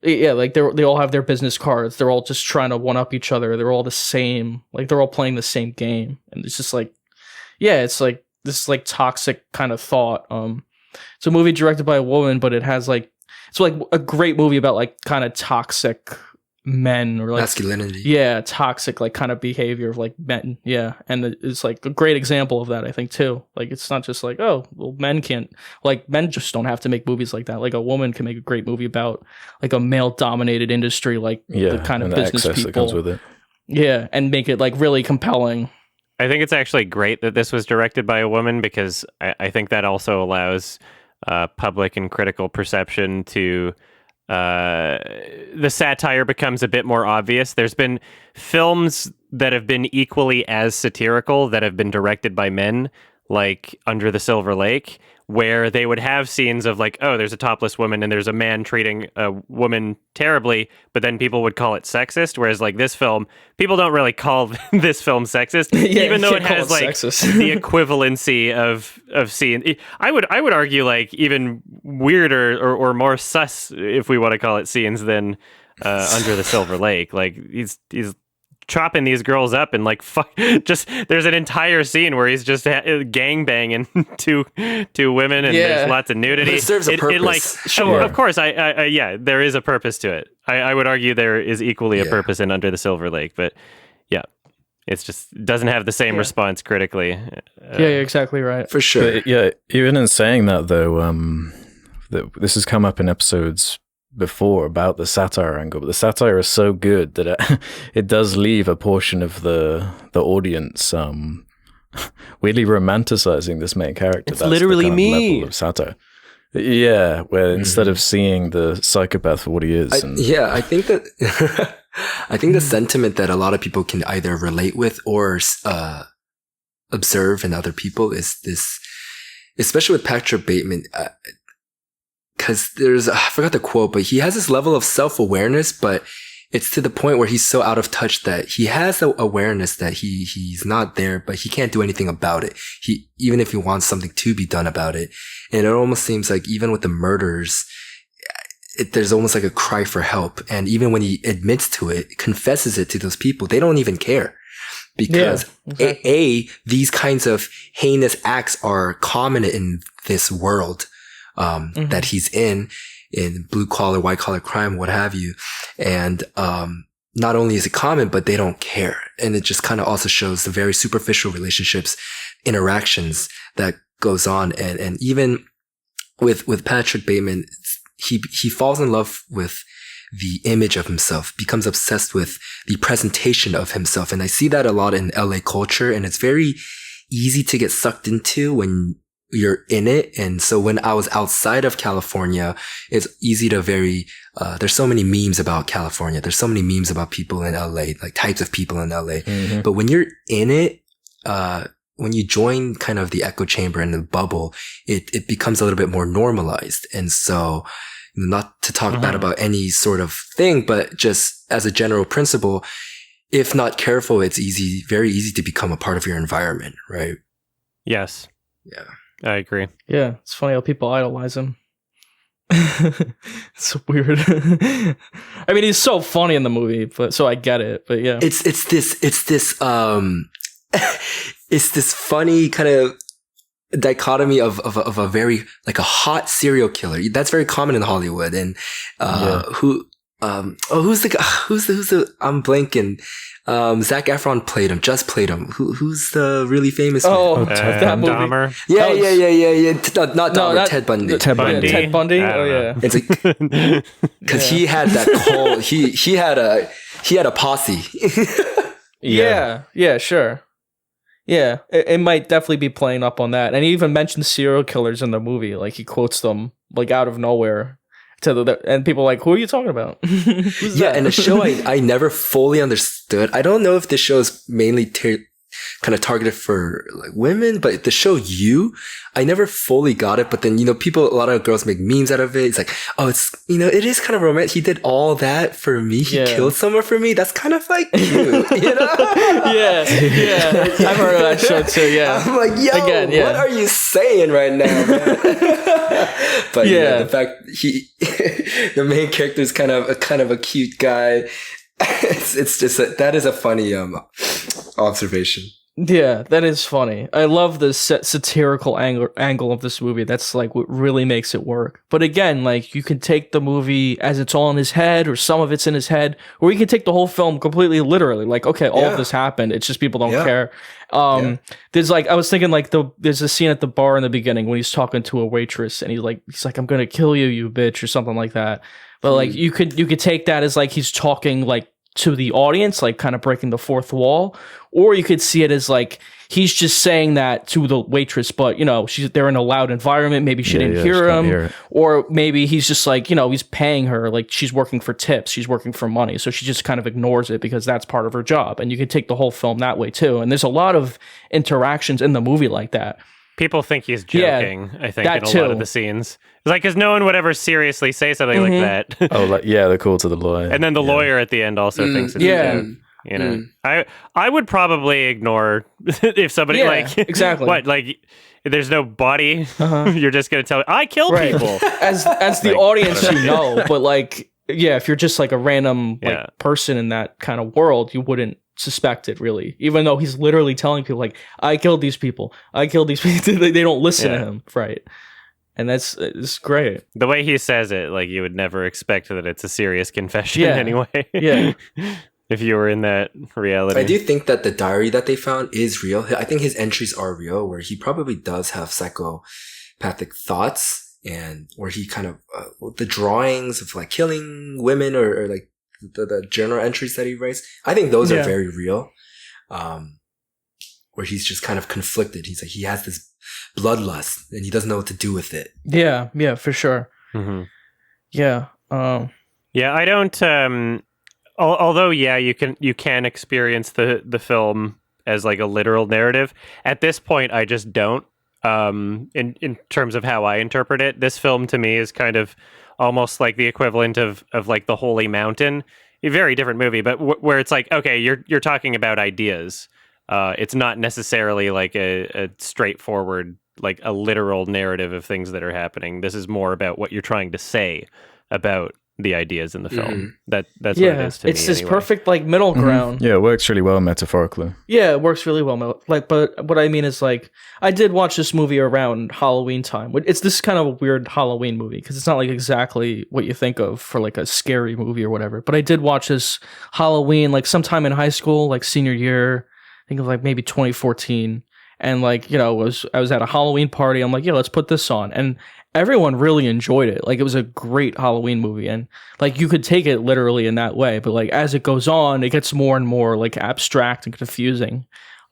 like they all have their business cards. They're all just trying to one up each other. They're all the same, like they're all playing the same game, and it's just like, it's like this like toxic kind of thought. It's a movie directed by a woman, but it has like. It's like a great movie about like kind of toxic men, or like masculinity. Yeah, toxic like kind of behavior of like men. Yeah, and it's like a great example of that, I think too. Like it's not just like, oh, well, men just don't have to make movies like that. Like a woman can make a great movie about like a male dominated industry, like the kind of business people that comes with it. Yeah, and make it like really compelling. I think it's actually great that this was directed by a woman, because I think that also allows public and critical perception to the satire becomes a bit more obvious. There's been films that have been equally as satirical that have been directed by men, like Under the Silver Lake, where they would have scenes of like, oh, there's a topless woman and there's a man treating a woman terribly, but then people would call it sexist. Whereas like this film, people don't really call this film sexist, even though it has like the equivalency of scene. I would argue like even weirder or more sus, if we want to call it, scenes than Under the Silver Lake. Like he's chopping these girls up and like fuck. Just there's an entire scene where he's just gang banging two women, and there's lots of nudity. It serves a purpose. Of course, I there is a purpose to it. I would argue there is equally a purpose in Under the Silver Lake, but it's just doesn't have the same response critically. You're exactly right. For sure. But, even in saying that though, that this has come up in episodes before about the satire angle, but the satire is so good that it does leave a portion of the audience weirdly romanticizing this main character. It's literally me. Level of satire. Yeah, where instead of seeing the psychopath for what he is. I think that I think the sentiment that a lot of people can either relate with or observe in other people is this, especially with Patrick Bateman. Because I forgot the quote, but he has this level of self-awareness, but it's to the point where he's so out of touch that he has the awareness that he's not there, but he can't do anything about it. Even if he wants something to be done about it. And it almost seems like even with the murders, there's almost like a cry for help. And even when he admits to it, confesses it to those people, they don't even care. Because exactly. These kinds of heinous acts are common in this world, that he's in blue collar, white collar crime, what have you. And, not only is it common, but they don't care. And it just kind of also shows the very superficial relationships, interactions that goes on. And even with Patrick Bateman, he falls in love with the image of himself, becomes obsessed with the presentation of himself. And I see that a lot in LA culture, and it's very easy to get sucked into when you're in it. And so when I was outside of California, it's easy to there's so many memes about California. There's so many memes about people in LA, like types of people in LA. Mm-hmm. But when you're in it, when you join kind of the echo chamber and the bubble, it becomes a little bit more normalized. And so, not to talk bad about any sort of thing, but just as a general principle, if not careful, it's very easy to become a part of your environment, right? Yes. Yeah. I agree. Yeah. It's funny how people idolize him. It's weird. I mean, he's so funny in the movie, but so I get it, but yeah. It's this it's this funny kind of dichotomy of a very, like a hot serial killer. That's very common in Hollywood. And, who's the guy? Who's the, I'm blanking. Zac Efron just played him. Who's the really famous man? That movie. Dahmer. Yeah. Not Dahmer, Ted Bundy. Ted Bundy. Ted Bundy? Oh, yeah. It's like, cause he had that whole, he had a posse. Yeah, sure. Yeah, it might definitely be playing up on that. And he even mentioned serial killers in the movie. Like, he quotes them, like, out of nowhere. And people are like, who are you talking about? Who's that? And the show I never fully understood. I don't know if the show is mainly kind of targeted for like women, but the show I never fully got it. But then, a lot of girls make memes out of it. It's like, oh, it's, it is kind of romantic. He did all that for me. He killed someone for me. That's kind of like cute, Yeah. I've heard of that show too. Yeah. I'm like, yo, what are you saying right now, man? But the fact the main character is kind of a cute guy. It's just that is a funny observation. Yeah, that is funny. I love the satirical angle of this movie. That's like what really makes it work. But again, like, you can take the movie as it's all in his head, or some of it's in his head, or you can take the whole film completely literally. Like, okay, all of this happened. It's just people don't care. There's like, I was thinking like there's a scene at the bar in the beginning when he's talking to a waitress, and he's like, I'm gonna kill you, you bitch, or something like that. But like, you could take that as like he's talking like to the audience, like kind of breaking the fourth wall, or you could see it as like he's just saying that to the waitress, but they're in a loud environment, maybe she didn't hear him, or maybe he's just like, he's paying her, like she's working for tips, she's working for money, so she just kind of ignores it because that's part of her job. And you could take the whole film that way too. And there's a lot of interactions in the movie like that. People think he's joking, I think, in a lot of the scenes. It's like, because no one would ever seriously say something like that. They're cool to the lawyer. And then the lawyer at the end also thinks it's a joke. I would probably ignore if somebody exactly. What, like, there's no body, you're just going to tell me, I kill people. As the audience, but like, if you're just like a random person in that kind of world, you wouldn't suspect it really, even though he's literally telling people like, I killed these people. They don't listen to him, right? And it's great. The way he says it, like, you would never expect that it's a serious confession anyway. Yeah. If you were in that reality. I do think that the diary that they found is real. I think his entries are real, where he probably does have psychopathic thoughts, and where he kind of the drawings of like killing women or like the journal entries that he writes, I think those are very real. Where he's just kind of conflicted. He's like, he has this bloodlust and he doesn't know what to do with it. Yeah, for sure. Mm-hmm. Yeah. I don't. Although, you can experience the film as like a literal narrative. At this point, I just don't. In terms of how I interpret it, this film to me is kind of almost like the equivalent of like the Holy Mountain, a very different movie, but where it's like, okay, you're talking about ideas. It's not necessarily like a straightforward, like a literal narrative of things that are happening. This is more about what you're trying to say about the ideas in the film. That's what it is to me. It's this perfect like middle ground. Yeah, it works really well metaphorically. Yeah, it works really well. Like, but what I mean is like, I did watch this movie around Halloween time. It's this kind of a weird Halloween movie because it's not like exactly what you think of for like a scary movie or whatever. But I did watch this Halloween like sometime in high school, like senior year. I think it was like maybe 2014. And like, you know, I was at a Halloween party. I'm like, yeah, let's put this on. And everyone really enjoyed it. Like, it was a great Halloween movie. And like, you could take it literally in that way. But like, as it goes on, it gets more and more like abstract and confusing.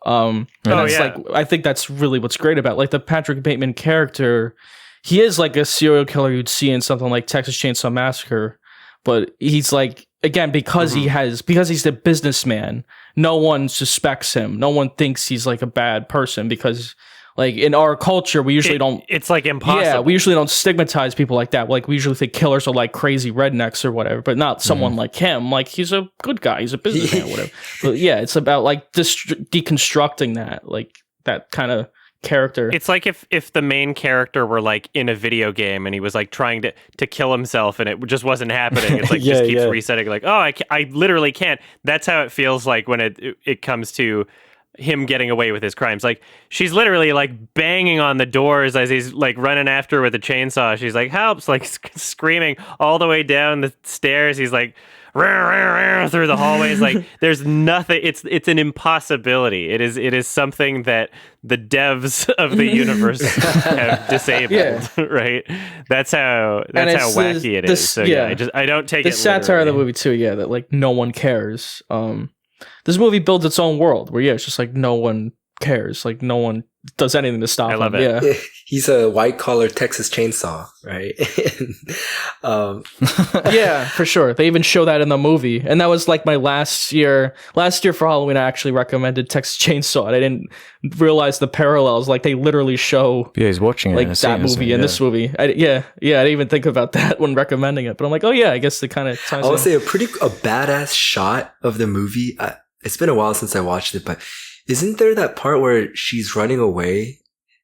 And it's like, I think that's really what's great about like the Patrick Bateman character. He is like a serial killer you'd see in something like Texas Chainsaw Massacre. But he's like, again, because he's the businessman, no one suspects him. No one thinks he's like a bad person because like in our culture, we usually don't. It's like impossible. Yeah, we usually don't stigmatize people like that. Like we usually think killers are like crazy rednecks or whatever, but not someone like him. Like he's a good guy. He's a businessman or whatever. But yeah, it's about like deconstructing that, like that kind of character. It's like if the main character were like in a video game and he was like trying to kill himself and it just wasn't happening. It's like just keeps resetting. Like, oh, I literally can't. That's how it feels like when it comes to him getting away with his crimes. Like she's literally like banging on the doors as he's like running after her with a chainsaw. She's like, helps, like screaming all the way down the stairs. He's like through the hallways. Like there's nothing. It's an impossibility. It is something that the devs of the universe have disabled. Right? That's how wacky it is. So I don't take the it satire literally. of the movie too. Yeah, that like no one cares. This movie builds its own world where it's just like no one cares, like no one does anything to stop him. I love it. Yeah, he's a white collar Texas chainsaw, right? Yeah, for sure. They even show that in the movie, and that was like my last year for Halloween. I actually recommended Texas Chainsaw, and I didn't realize the parallels. Like they literally show, he's watching it like that movie and this movie. I didn't even think about that when recommending it, but I'm like, oh yeah, I guess it kind of ties. I would say a badass shot of the movie. It's been a while since I watched it, but isn't there that part where she's running away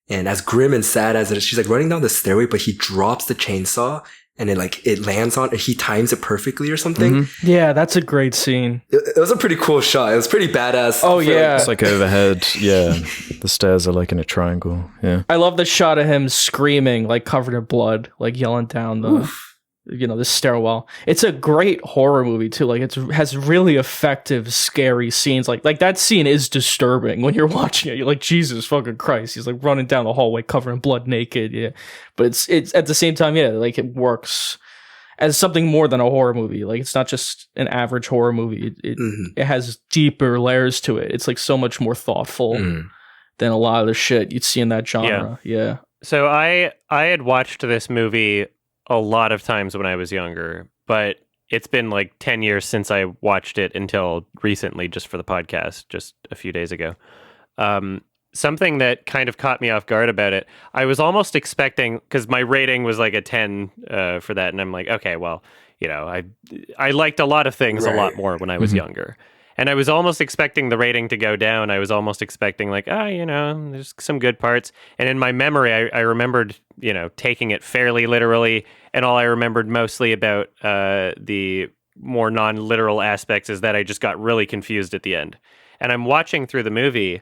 and as grim and sad as it is, she's like running down the stairway, but he drops the chainsaw and it lands on, he times it perfectly or something. Mm-hmm. Yeah, that's a great scene. It was a pretty cool shot. It was pretty badass. Oh yeah. It's like overhead. Yeah. The stairs are like in a triangle. Yeah. I love the shot of him screaming, like covered in blood, like yelling down the stairwell. It's a great horror movie too. Like it has really effective, scary scenes. Like that scene is disturbing when you're watching it. You're like, Jesus fucking Christ. He's like running down the hallway covered in blood naked. Yeah. But it's at the same time, yeah, like it works as something more than a horror movie. Like it's not just an average horror movie. It has deeper layers to it. It's like so much more thoughtful than a lot of the shit you'd see in that genre. Yeah. So I had watched this movie a lot of times when I was younger, but it's been like 10 years since I watched it until recently, just for the podcast, just a few days ago. Something that kind of caught me off guard about it, I was almost expecting, because my rating was like a 10 for that, and I'm like, okay, well, you know, I liked a lot of things a lot more when I was younger. And I was almost expecting the rating to go down. I was almost expecting like, you know, there's some good parts. And in my memory, I remembered, you know, taking it fairly literally. And all I remembered mostly about the more non-literal aspects is that I just got really confused at the end. And I'm watching through the movie.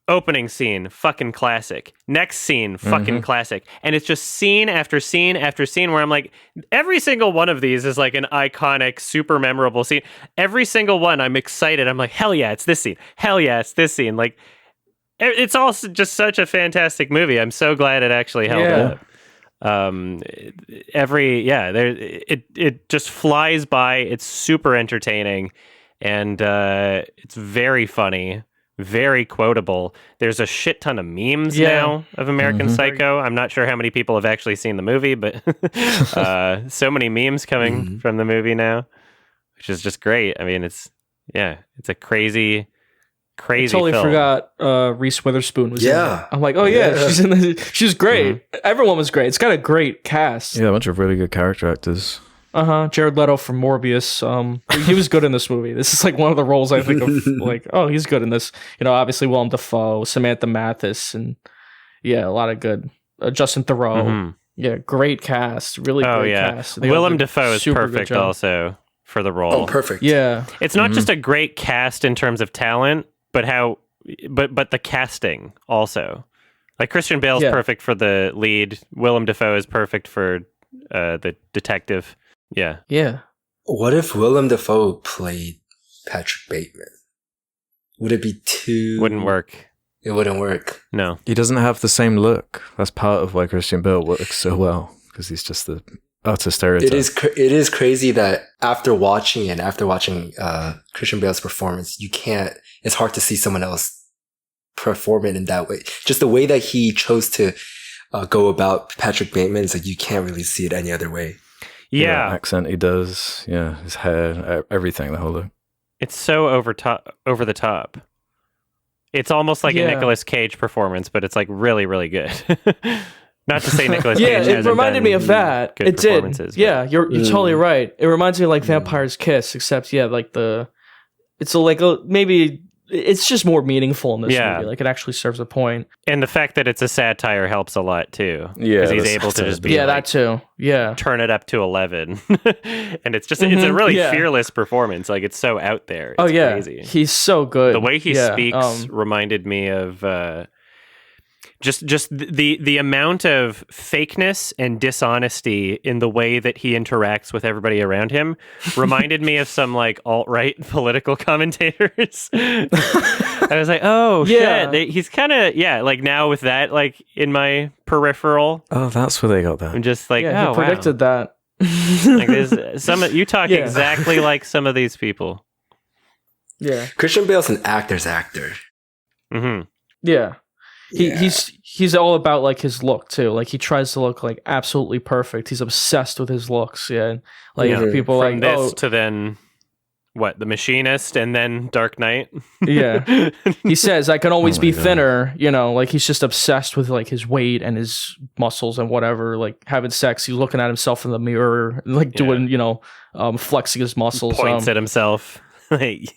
Opening scene, fucking classic. Next scene, fucking classic. And it's just scene after scene after scene where I'm like, every single one of these is like an iconic, super memorable scene. Every single one, I'm excited. I'm like, hell yeah, it's this scene. Hell yeah, it's this scene. Like, it's all just such a fantastic movie. I'm so glad it actually held up. It just flies by. It's super entertaining, and it's very funny. Very quotable. There's a shit ton of memes now of American Psycho. I'm not sure how many people have actually seen the movie, but so many memes coming from the movie now, which is just great. I mean, it's a crazy I totally film. Forgot Reese Witherspoon was in it. I'm like, oh yeah, she's great. Everyone was great. It's got a great cast. Yeah, a bunch of really good character actors. Jared Leto from Morbius. He was good in this movie. This is like one of the roles I think of like, oh, he's good in this. Obviously Willem Dafoe, Samantha Mathis, and a lot of good. Justin Theroux. Mm-hmm. Yeah, great cast. Really great cast. Willem Dafoe is perfect also for the role. Oh, perfect. Yeah. It's not just a great cast in terms of talent, but the casting also. Like Christian Bale's perfect for the lead. Willem Dafoe is perfect for the detective. Yeah. Yeah. What if Willem Dafoe played Patrick Bateman? Would it be too... Wouldn't work. It wouldn't work. No. He doesn't have the same look. That's part of why Christian Bale works so well, because he's just the utter stereotype. It is crazy that after watching Christian Bale's performance, it's hard to see someone else perform it in that way. Just the way that he chose to go about Patrick Bateman is like, you can't really see it any other way. Yeah. Accent he does. Yeah. His hair, everything, the whole look. It's so over the top. It's almost like a Nicolas Cage performance, but it's like really, really good. Not to say Nicolas Cage hasn't it reminded me of that. It did. Yeah, you're totally right. It reminds me of like Vampire's Kiss, except maybe it's just more meaningful in this movie. Like it actually serves a point. And the fact that it's a satire helps a lot too. Yeah, because he's able to just be that too. Yeah, turn it up to 11, and it's just it's a really fearless performance. Like it's so out there. It's crazy. He's so good. The way he speaks reminded me of just the amount of fakeness and dishonesty in the way that he interacts with everybody around him reminded me of some like alt-right political commentators. I was like, oh shit, he's kind of like now with that like in my peripheral. Oh, that's where they got that. I'm just like, he predicted that. Like you talk exactly like some of these people. Yeah, Christian Bale's an actor's actor. Mm-hmm. Yeah. He's all about like his look too. Like he tries to look like absolutely perfect. He's obsessed with his looks. Yeah, like people from like this to then what, The Machinist and then Dark Knight. Yeah, he says I can always be thinner. Like he's just obsessed with like his weight and his muscles and whatever. Like having sex, he's looking at himself in the mirror, like doing flexing his muscles. Points at himself.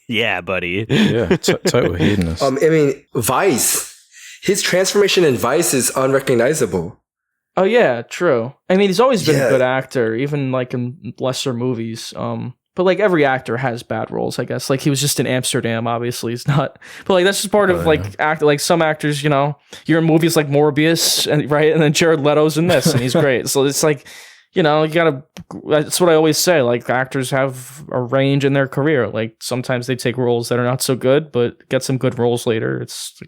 Yeah, buddy. Yeah, total hedonist. I mean, Vice. His transformation in Vice is unrecognizable. Oh yeah, true. I mean, he's always been a good actor, even like in lesser movies. But like every actor has bad roles, I guess. Like he was just in Amsterdam, obviously he's not. But like that's just part of like act. Like some actors, you're in movies like Morbius, and then Jared Leto's in this, and he's great. So it's like, you gotta. That's what I always say. Like actors have a range in their career. Like sometimes they take roles that are not so good, but get some good roles later. It's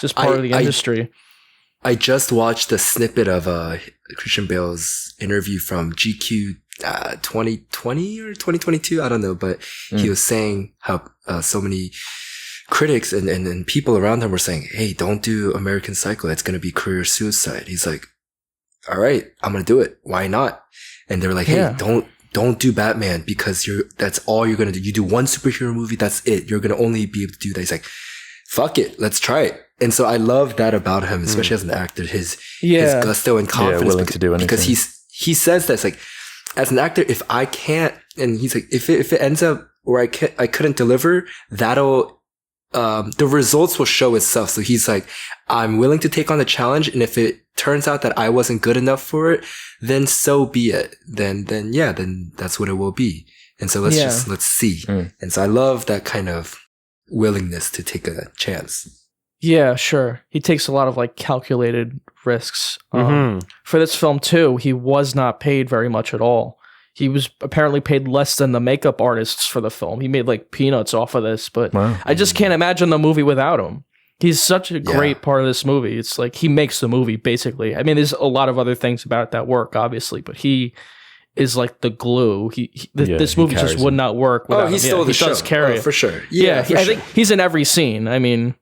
just part of the industry. I just watched a snippet of Christian Bale's interview from GQ 2020 or 2022. I don't know, but he was saying how so many critics and people around him were saying, "Hey, don't do American Psycho. It's going to be career suicide." He's like, all right, I'm going to do it. Why not? And they were like, hey, don't do Batman because that's all you're going to do. You do one superhero movie. That's it. You're going to only be able to do that. He's like, fuck it. Let's try it. And so I love that about him, especially as an actor, his gusto and confidence. Willing to do anything. Because he says that it's like, as an actor, if I can't, and he's like, if it ends up where I couldn't deliver, the results will show itself. So he's like, I'm willing to take on the challenge. And if it turns out that I wasn't good enough for it, then so be it. Then that's what it will be. And so let's see. And so I love that kind of willingness to take a chance. Yeah, sure. He takes a lot of like calculated risks. For this film too, he was not paid very much at all. He was apparently paid less than the makeup artists for the film. He made like peanuts off of this, but I just can't imagine the movie without him. He's such a great part of this movie. It's like he makes the movie, basically. I mean, there's a lot of other things about it that work, obviously, but he is like the glue. This movie just would not work without him. He stole the show. Does carry it. For sure. I think he's in every scene. I mean,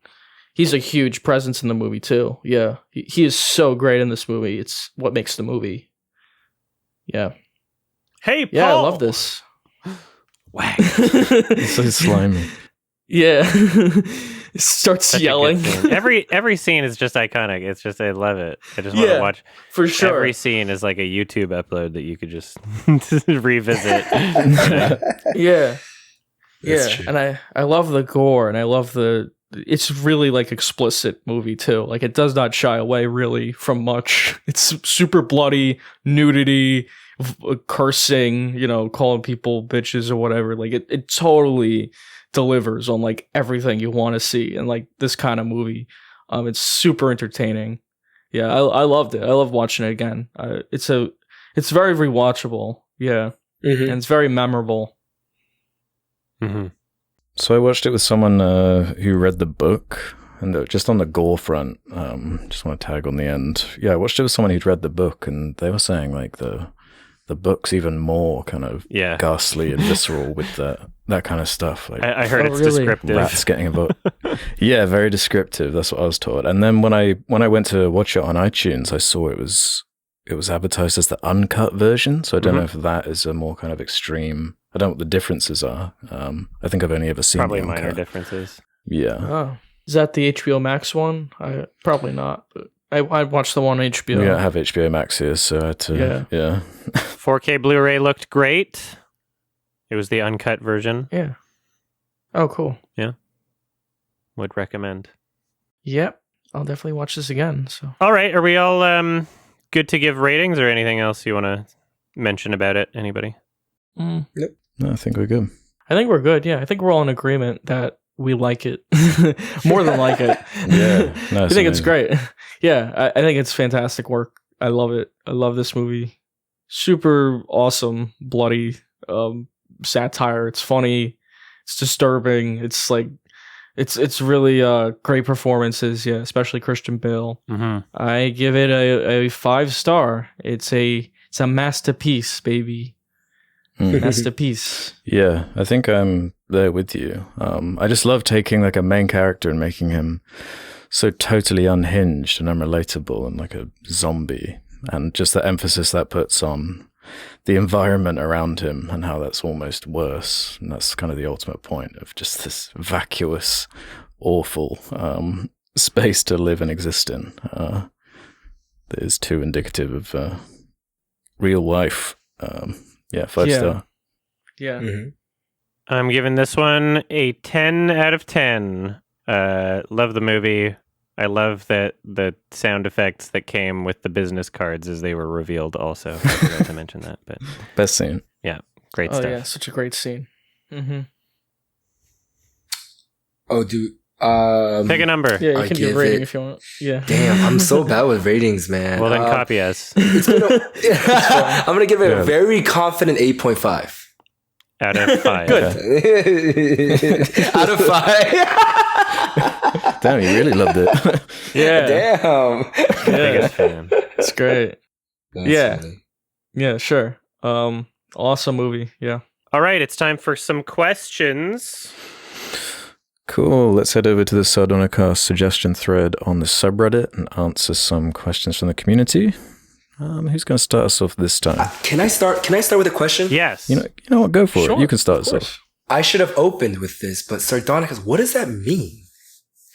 he's a huge presence in the movie, too. Yeah. He is so great in this movie. It's what makes the movie. Yeah. Hey, Paul. Yeah, I love this. Whack. It's so slimy. Yeah. starts Such a good yelling. scene. Every scene is just iconic. It's just I love it. I just want to watch. For sure. Every scene is like a YouTube upload that you could just revisit. Yeah. That's Yeah, true. and I love the gore, and I love it's really like explicit movie too. Like it does not shy away really from much. It's super bloody, nudity, cursing, calling people bitches or whatever. Like it totally delivers on like everything you want to see in like this kind of movie. It's super entertaining. Yeah, I loved it. I love watching it again. It's very rewatchable. Yeah, Mhm. and it's very memorable. Mm-hmm. So I watched it with someone who read the book, and just on the gore front, just want to tag on the end. Yeah, I watched it with someone who'd read the book, and they were saying like the book's even more kind of ghastly and visceral with that kind of stuff. Like, I heard it's really? descriptive. Rats getting a book. Yeah, very descriptive. That's what I was taught. And then when I went to watch it on iTunes, I saw it was advertised as the uncut version. So I don't know if that is a more kind of extreme. I don't know what the differences are. I think I've only ever seen Probably the uncut. minor differences. Yeah. Oh, is that the HBO Max one? Probably not. But I watched the one on HBO. We don't have HBO Max here, so I had to. Yeah. 4K Blu-ray looked great. It was the uncut version. Yeah. Oh, cool. Would recommend. Yep. I'll definitely watch this again. So. All right, are we all good to give ratings or anything else you want to mention about it? Anybody? No, I think we're good. I think we're good. Yeah, I think we're all in agreement that we like it more than like it. Yeah, no, I think it's great. Yeah, I think it's fantastic work. I love it. I love this movie. Super awesome, bloody satire. It's funny. It's disturbing. It's like it's really great performances. Yeah, especially Christian Bale. Mm-hmm. I give it a 5-star. It's a masterpiece, baby. Masterpiece. Yeah, I think I'm there with you. I just love taking like a main character and making him so totally unhinged and unrelatable and like a zombie, and just the emphasis that puts on the environment around him and how that's almost worse. And that's kind of the ultimate point of just this vacuous, awful space to live and exist in. That is too indicative of real life. 5-star. Yeah. Mm-hmm. I'm giving this one a 10 out of 10. Love the movie. I love that the sound effects that came with the business cards as they were revealed also. I forgot to mention that, but Best scene. yeah, great Oh stuff. yeah, such a great scene. Mm-hmm. Oh, dude. Pick a number. Yeah, you I can give give rating it- if you want. Yeah. Damn, I'm so bad with ratings, man. Well, then copy us. It's been I'm gonna give it a very confident 8.5 Out of 5. Good. out of 5. Damn, you really loved it. Yeah. Damn. Biggest fan. It's great. That's Yeah. funny. Yeah, sure. Awesome movie. Yeah. All right, it's time for some questions. Cool. Let's head over to the Sardonicast suggestion thread on the subreddit and answer some questions from the community. Who's going to start us off this time? Can I start with a question? Yes. You know what? Go for Sure, it. You can start of us course. off. I should have opened with this, but Sardonicast, what does that mean?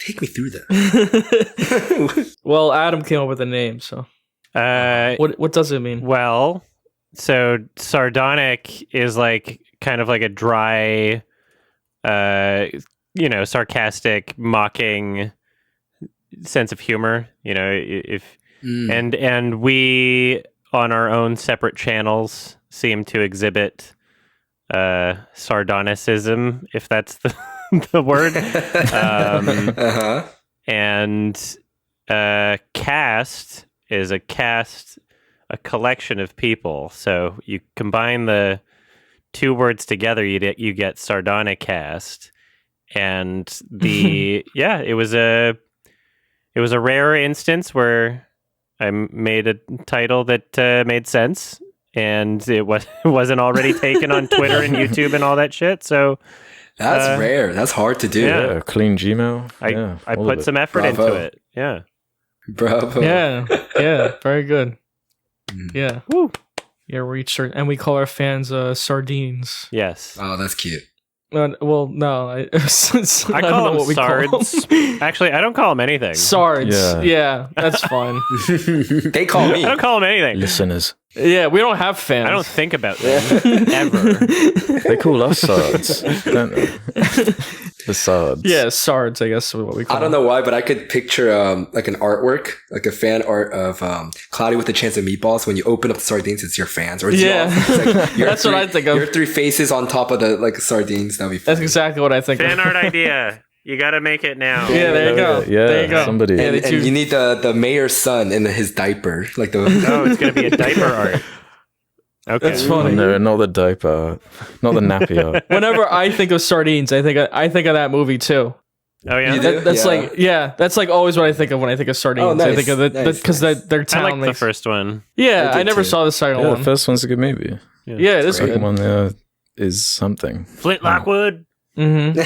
Take me through that. Well, Adam came up with a name, so what does it mean? Well, so sardonic is like kind of like a dry, sarcastic, mocking sense of humor. And we on our own separate channels seem to exhibit sardonicism, if that's the word. Uh-huh. And cast is a collection of people. So you combine the two words together, you get Sardonicast. And it was a rare instance where I made a title that made sense, and it wasn't already taken on Twitter and YouTube and all that shit. So That's rare. That's hard to do. Yeah. Clean Gmail. I all put of it. some effort Bravo. into it. Yeah. Bravo. Yeah. Very good. Mm. Yeah. Woo. Yeah, we call our fans sardines. Yes. Oh, that's cute. Well, no, I I don't call know them what we call sards. them. Actually, I don't call them anything. Sards. Yeah. Yeah, that's fine. They call me. I don't call them anything. Listeners. Yeah, we don't have fans. I don't think about them ever. They call us sards, don't they? The sards. Yeah, sards, I guess is what we call I don't know why, but I could picture like an artwork, like a fan art of Cloudy with a Chance of Meatballs. When you open up the sardines, it's your fans, or it's it's like That's what I think of. Your three faces on top of the like sardines. That'd be funny. That's exactly what I think Fan of. art idea. You got to make it now. Yeah, there you go. Yeah, there you go. somebody. Yeah, And you need the mayor's son in his diaper, like the. No, it's going to be a diaper art. Okay. That's funny. No, not the diaper, not the nappy art. Whenever I think of sardines, I think of that movie too. Oh yeah. You do? That's like always what I think of when I think of sardines. Oh, nice. I think of because their I town like the makes. first one. Yeah, I I did never too. saw the second Yeah, one. the first one's a good movie. Yeah, it is The good. second one is something. Flint Lockwood. Mm-hmm.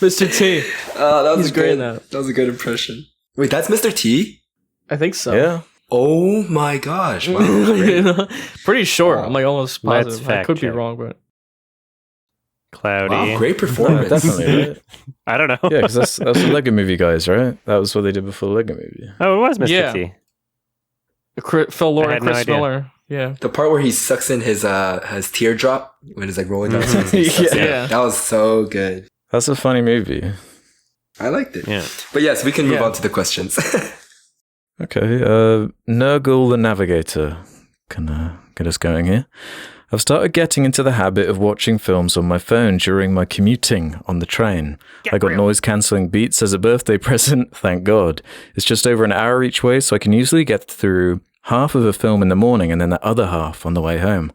Mr. T. Oh, that was He's a great good. in that. That was a good impression. Wait, that's Mr. T? I think so. Yeah. Oh my gosh! Wow, great. Pretty sure. Wow. I'm like almost Let's positive. I fact could be check. wrong, but Cloudy. Wow, great Yeah, performance. definitely. Right? I don't know. Yeah, because that's the Lego Movie guys, right? That was what they did before the Lego Movie. Oh, it was Mr. Yeah. T. Phil Lord I and had no Chris idea. Miller. Yeah. The part where he sucks in his teardrop when it's like rolling down his face. He sucks in it. Yeah. That was so good. That's a funny movie. I liked it. Yeah. But yes, we can move Yeah. on to the questions. Okay, Nurgle the Navigator can get us going here. I've started getting into the habit of watching films on my phone during my commuting on the train. I got noise-cancelling Beats as a birthday present, thank God. It's just over an hour each way, so I can usually get through half of a film in the morning and then the other half on the way home.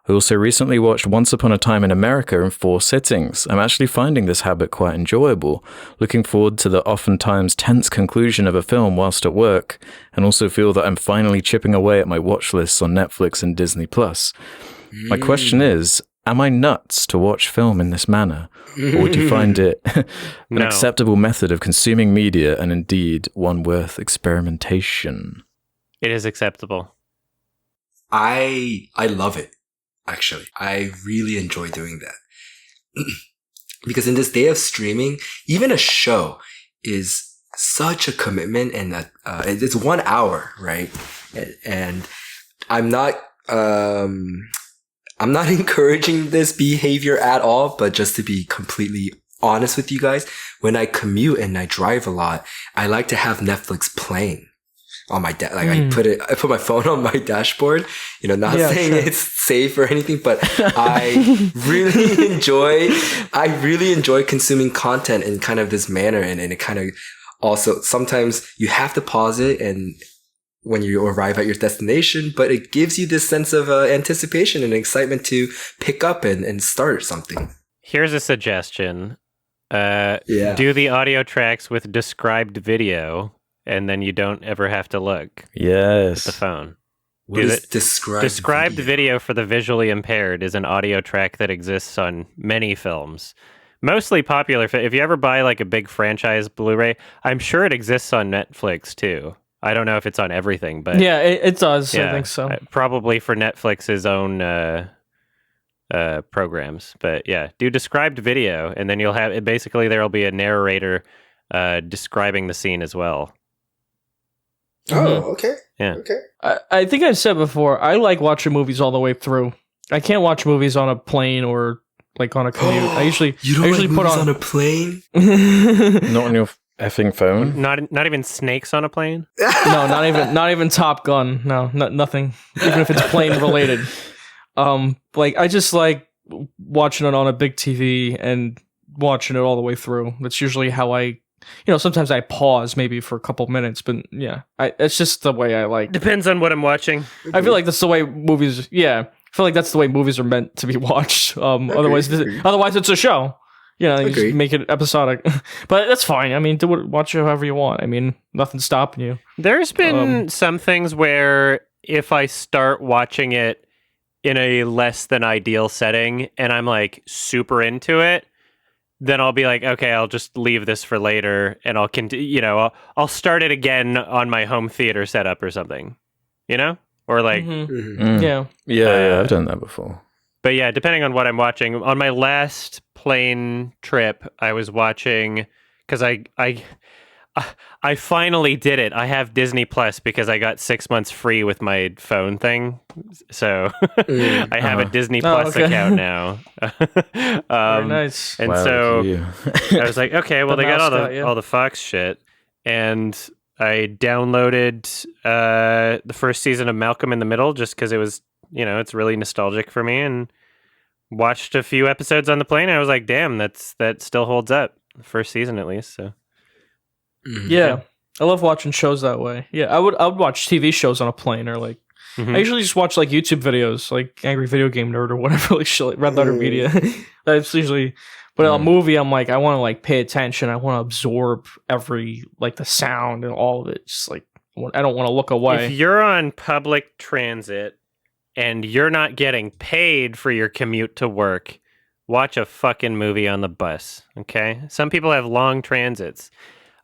I also recently watched Once Upon a Time in America in 4 sittings. I'm actually finding this habit quite enjoyable, looking forward to the oftentimes tense conclusion of a film whilst at work, and also feel that I'm finally chipping away at my watch lists on Netflix and Disney+. My question is, am I nuts to watch film in this manner? Or would you find it an No. acceptable method of consuming media and indeed one worth experimentation? It is acceptable. I love it. Actually, I really enjoy doing that. Because in this day of streaming, even a show is such a commitment, and that it's 1 hour, right? And I'm not encouraging this behavior at all, but just to be completely honest with you guys, when I commute and I drive a lot, I like to have Netflix playing on my I put my phone on my dashboard, not saying sure. it's safe or anything, but I really enjoy consuming content in kind of this manner. And it kind of also, sometimes you have to pause it and when you arrive at your destination, but it gives you this sense of anticipation and excitement to pick up and start something. Here's a suggestion. Yeah. Do the audio tracks with described video, and then you don't ever have to look at Yes. the phone. What is described video for the visually impaired is an audio track that exists on many films. Mostly popular. If you ever buy like a big franchise Blu-ray, I'm sure it exists on Netflix too. I don't know if it's on everything, but Yeah, it does. yeah, I think so. Probably for Netflix's own programs. But yeah, do described video, and then you'll have it. Basically, there'll be a narrator describing the scene as well. Oh, okay. Yeah. Okay. I think I've said before, I like watching movies all the way through. I can't watch movies on a plane or like on a commute. I usually put on a plane? Not on your effing phone? Not even snakes on a plane. No, not even Top Gun. No, nothing. Even if it's plane related. Like I just like watching it on a big TV and watching it all the way through. That's usually how I, sometimes I pause maybe for a couple minutes, but yeah, it's just the way I like. Depends on what I'm watching. I feel like that's the way movies. Yeah, I feel like that's the way movies are meant to be watched. Otherwise it's a show. You just Agreed. make it episodic. But that's fine. I mean, watch it however you want. I mean, nothing's stopping you. There's been some things where if I start watching it in a less than ideal setting and I'm like super into it, then I'll be like, okay, I'll just leave this for later and I'll continue, I'll start it again on my home theater setup or something, or like, Mhm. Mhm. Yeah. Yeah, I've done that before. But yeah, depending on what I'm watching. On my last plane trip, I was watching because I finally did it. I have Disney Plus because I got 6 months free with my phone thing. So I have a Disney Plus account now. Very nice. And Wow, so you. I was like, okay, well, they got mascot, all the Fox shit. And I downloaded the first season of Malcolm in the Middle just because it was, it's really nostalgic for me, and watched a few episodes on the plane. And I was like, damn, that still holds up. The first season, at least. So. Yeah, I love watching shows that way. Yeah, I would watch TV shows on a plane, or like I usually just watch like YouTube videos, like Angry Video Game Nerd or whatever, like shit, like Red Letter Media. That's usually. But a movie, I'm like, I want to like pay attention. I want to absorb every like the sound and all of it. Just like I don't want to look away. If you're on public transit and you're not getting paid for your commute to work, watch a fucking movie on the bus. Okay, some people have long transits.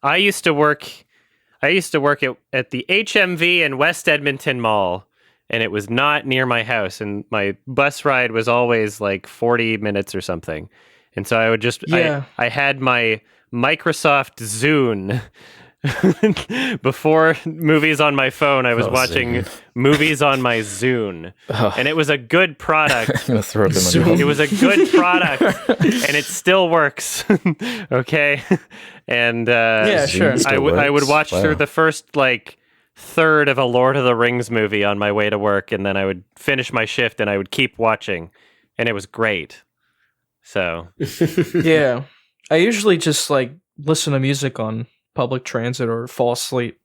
I used to work at the HMV in West Edmonton Mall, and it was not near my house, and my bus ride was always like 40 minutes or something. And so I would just I had my Microsoft Zune. Before movies on my phone, I was watching movies on my Zune, and it was a good product. It was a good product, and it still works. Okay, and sure. I would watch through the first like third of a Lord of the Rings movie on my way to work, and then I would finish my shift and I would keep watching, and it was great. So yeah, I usually just like listen to music on public transit or fall asleep,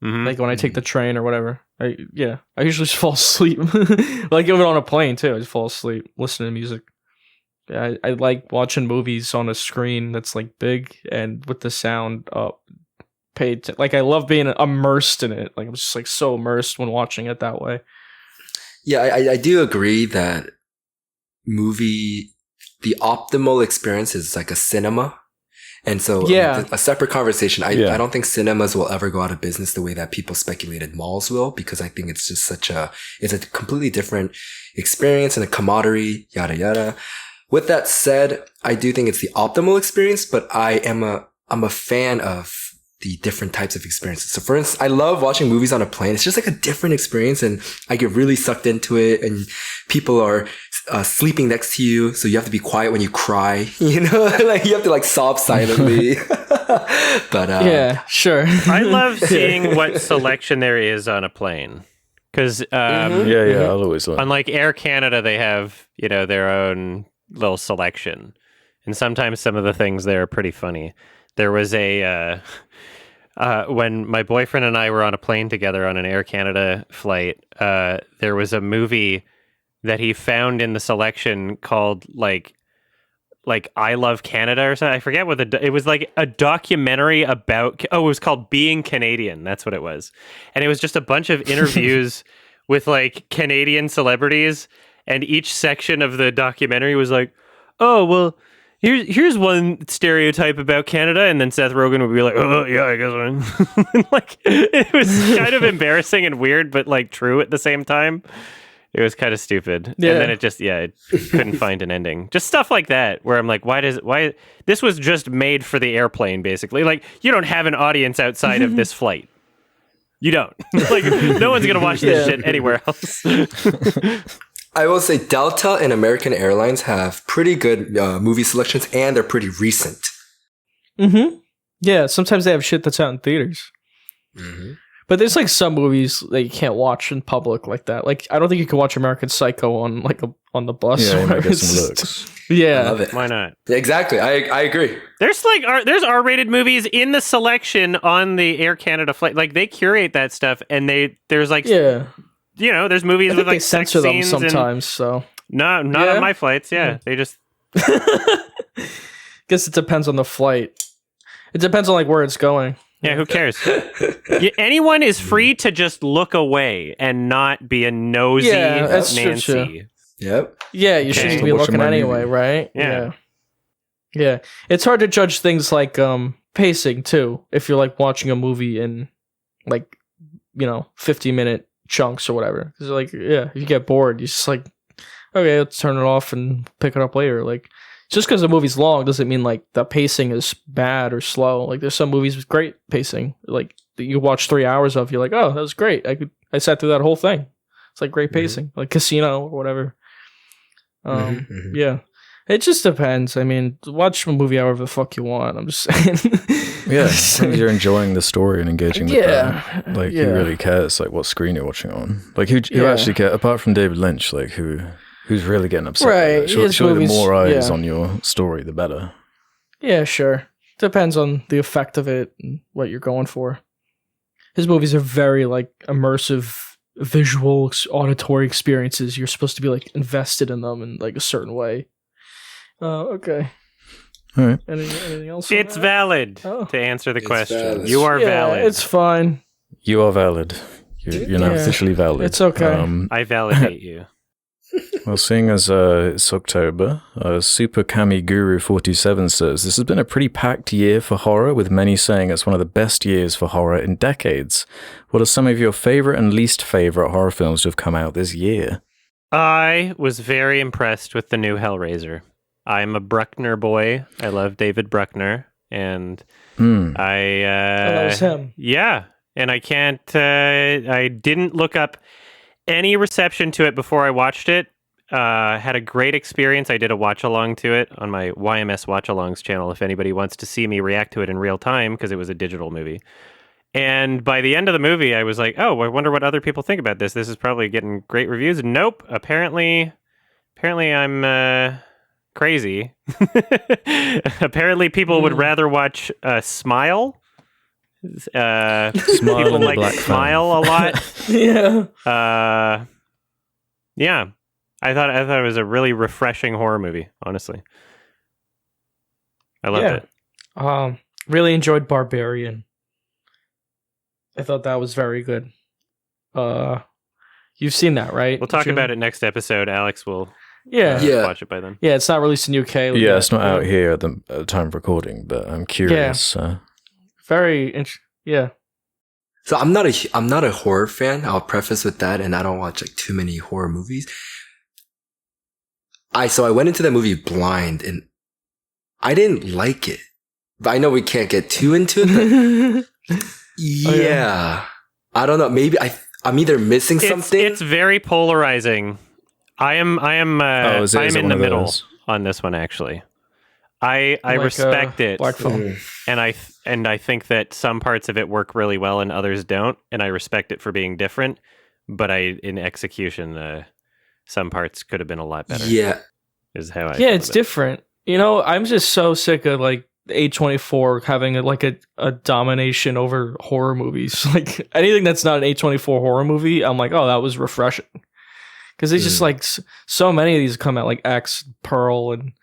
like when I take the train or whatever. I usually just fall asleep. Like even on a plane too, I just fall asleep listening to music. I like watching movies on a screen that's like big and with the sound up. Like I love being immersed in it. Like I'm just like so immersed when watching it that way. Yeah, I do agree that the optimal experience is like a cinema. And so a separate conversation. I don't think cinemas will ever go out of business the way that people speculated malls will, because I think it's just it's a completely different experience and a camaraderie, yada, yada. With that said, I do think it's the optimal experience, but I'm a fan of the different types of experiences. So for instance, I love watching movies on a plane. It's just like a different experience, and I get really sucked into it, and people are sleeping next to you, so you have to be quiet when you cry, like you have to like sob silently. But yeah, sure. I love seeing what selection there is on a plane, because I'll always like. Unlike Air Canada, they have their own little selection, and sometimes some of the things there are pretty funny. There was when my boyfriend and I were on a plane together on an Air Canada flight, there was a movie that he found in the selection called like I Love Canada or something. I forget what it was, like a documentary about, it was called Being Canadian. That's what it was. And it was just a bunch of interviews with like Canadian celebrities, and each section of the documentary was like, oh, well, here's one stereotype about Canada, and then Seth Rogen would be like, oh yeah, I guess. Like it was kind of embarrassing and weird, but like true at the same time. It was kind of stupid. Yeah. And then it couldn't find an ending. Just stuff like that, where I'm like, why this was just made for the airplane, basically. Like, you don't have an audience outside of this flight. You don't. Like, no one's going to watch this shit anywhere else. I will say Delta and American Airlines have pretty good movie selections, and they're pretty recent. Yeah, sometimes they have shit that's out in theaters. But there's like some movies that you can't watch in public like that. Like I don't think you can watch American Psycho on like on the bus. Yeah, you might get some looks. Yeah, I love it. Why not? Exactly, I agree. There's there's R-rated movies in the selection on the Air Canada flight. Like they curate that stuff, and there's like there's movies with like sex censor them scenes sometimes. So not on my flights. Yeah, they just. Guess it depends on the flight. It depends on like where it's going. Yeah, who cares? Anyone is free to just look away and not be a nosy Nancy. True. Yep. Yeah, you shouldn't be looking anyway, right? Yeah. It's hard to judge things like pacing too. If you're like watching a movie in like 50-minute chunks or whatever. Because like if you get bored, you just like okay, let's turn it off and pick it up later. Like, just because the movie's long doesn't mean like the pacing is bad or slow. Like, there's some movies with great pacing, like that you watch 3 hours of. You're like, oh, that was great. I sat through that whole thing. It's like great pacing, like Casino or whatever. Yeah. It just depends. I mean, watch a movie however the fuck you want. I'm just saying. Yeah, as long as you're enjoying the story and engaging with that. Like, who really cares, like, what screen you're watching on? Like, who actually cares, apart from David Lynch, like, who's really getting upset? Right. Surely the more eyes on your story, the better. Yeah, sure. Depends on the effect of it and what you're going for. His movies are very, like, immersive visual, auditory experiences. You're supposed to be, like, invested in them in, like, a certain way. Okay. All right. Anything else? It's valid to answer the question. Valid. You are valid. It's fine. You are valid. You're now officially valid. It's okay. I validate you. Well, seeing as it's October, Super Kami Guru 47 says, this has been a pretty packed year for horror, with many saying it's one of the best years for horror in decades. What are some of your favorite and least favorite horror films to have come out this year? I was very impressed with the new Hellraiser. I'm a Bruckner boy. I love David Bruckner, and that was him. Yeah, and I can't. I didn't look up any reception to it before I watched it. Had a great experience. I did a watch along to it on my YMS Watch Alongs channel. If anybody wants to see me react to it in real time, because it was a digital movie. And by the end of the movie, I was like, "Oh, I wonder what other people think about this. This is probably getting great reviews." Nope. Apparently, I'm crazy. Apparently, people would rather watch Smile. People like Smile a lot. Yeah. I thought it was a really refreshing horror movie. Honestly, I loved it. Really enjoyed Barbarian. I thought that was very good. You've seen that, right? We'll talk about it next episode. Alex will watch it by then. Yeah, it's not released in UK. Yeah, it's not out here at the time of recording, but I'm curious. Very interesting. Yeah. So I'm not a horror fan. I'll preface with that, and I don't watch like too many horror movies. So I went into that movie blind, and I didn't like it. But I know we can't get too into it. But yeah. I don't know. Maybe I'm either missing something. It's very polarizing. I'm in the middle on this one, actually. I like respect it, and I think that some parts of it work really well and others don't, and I respect it for being different. But in execution, some parts could have been a lot better. Yeah, is how I. Yeah, it's different. You know, I'm just so sick of like A24 having a domination over horror movies. Like anything that's not an A24 horror movie, I'm like, oh, that was refreshing. Because it's just like so many of these come out, like X, Pearl, and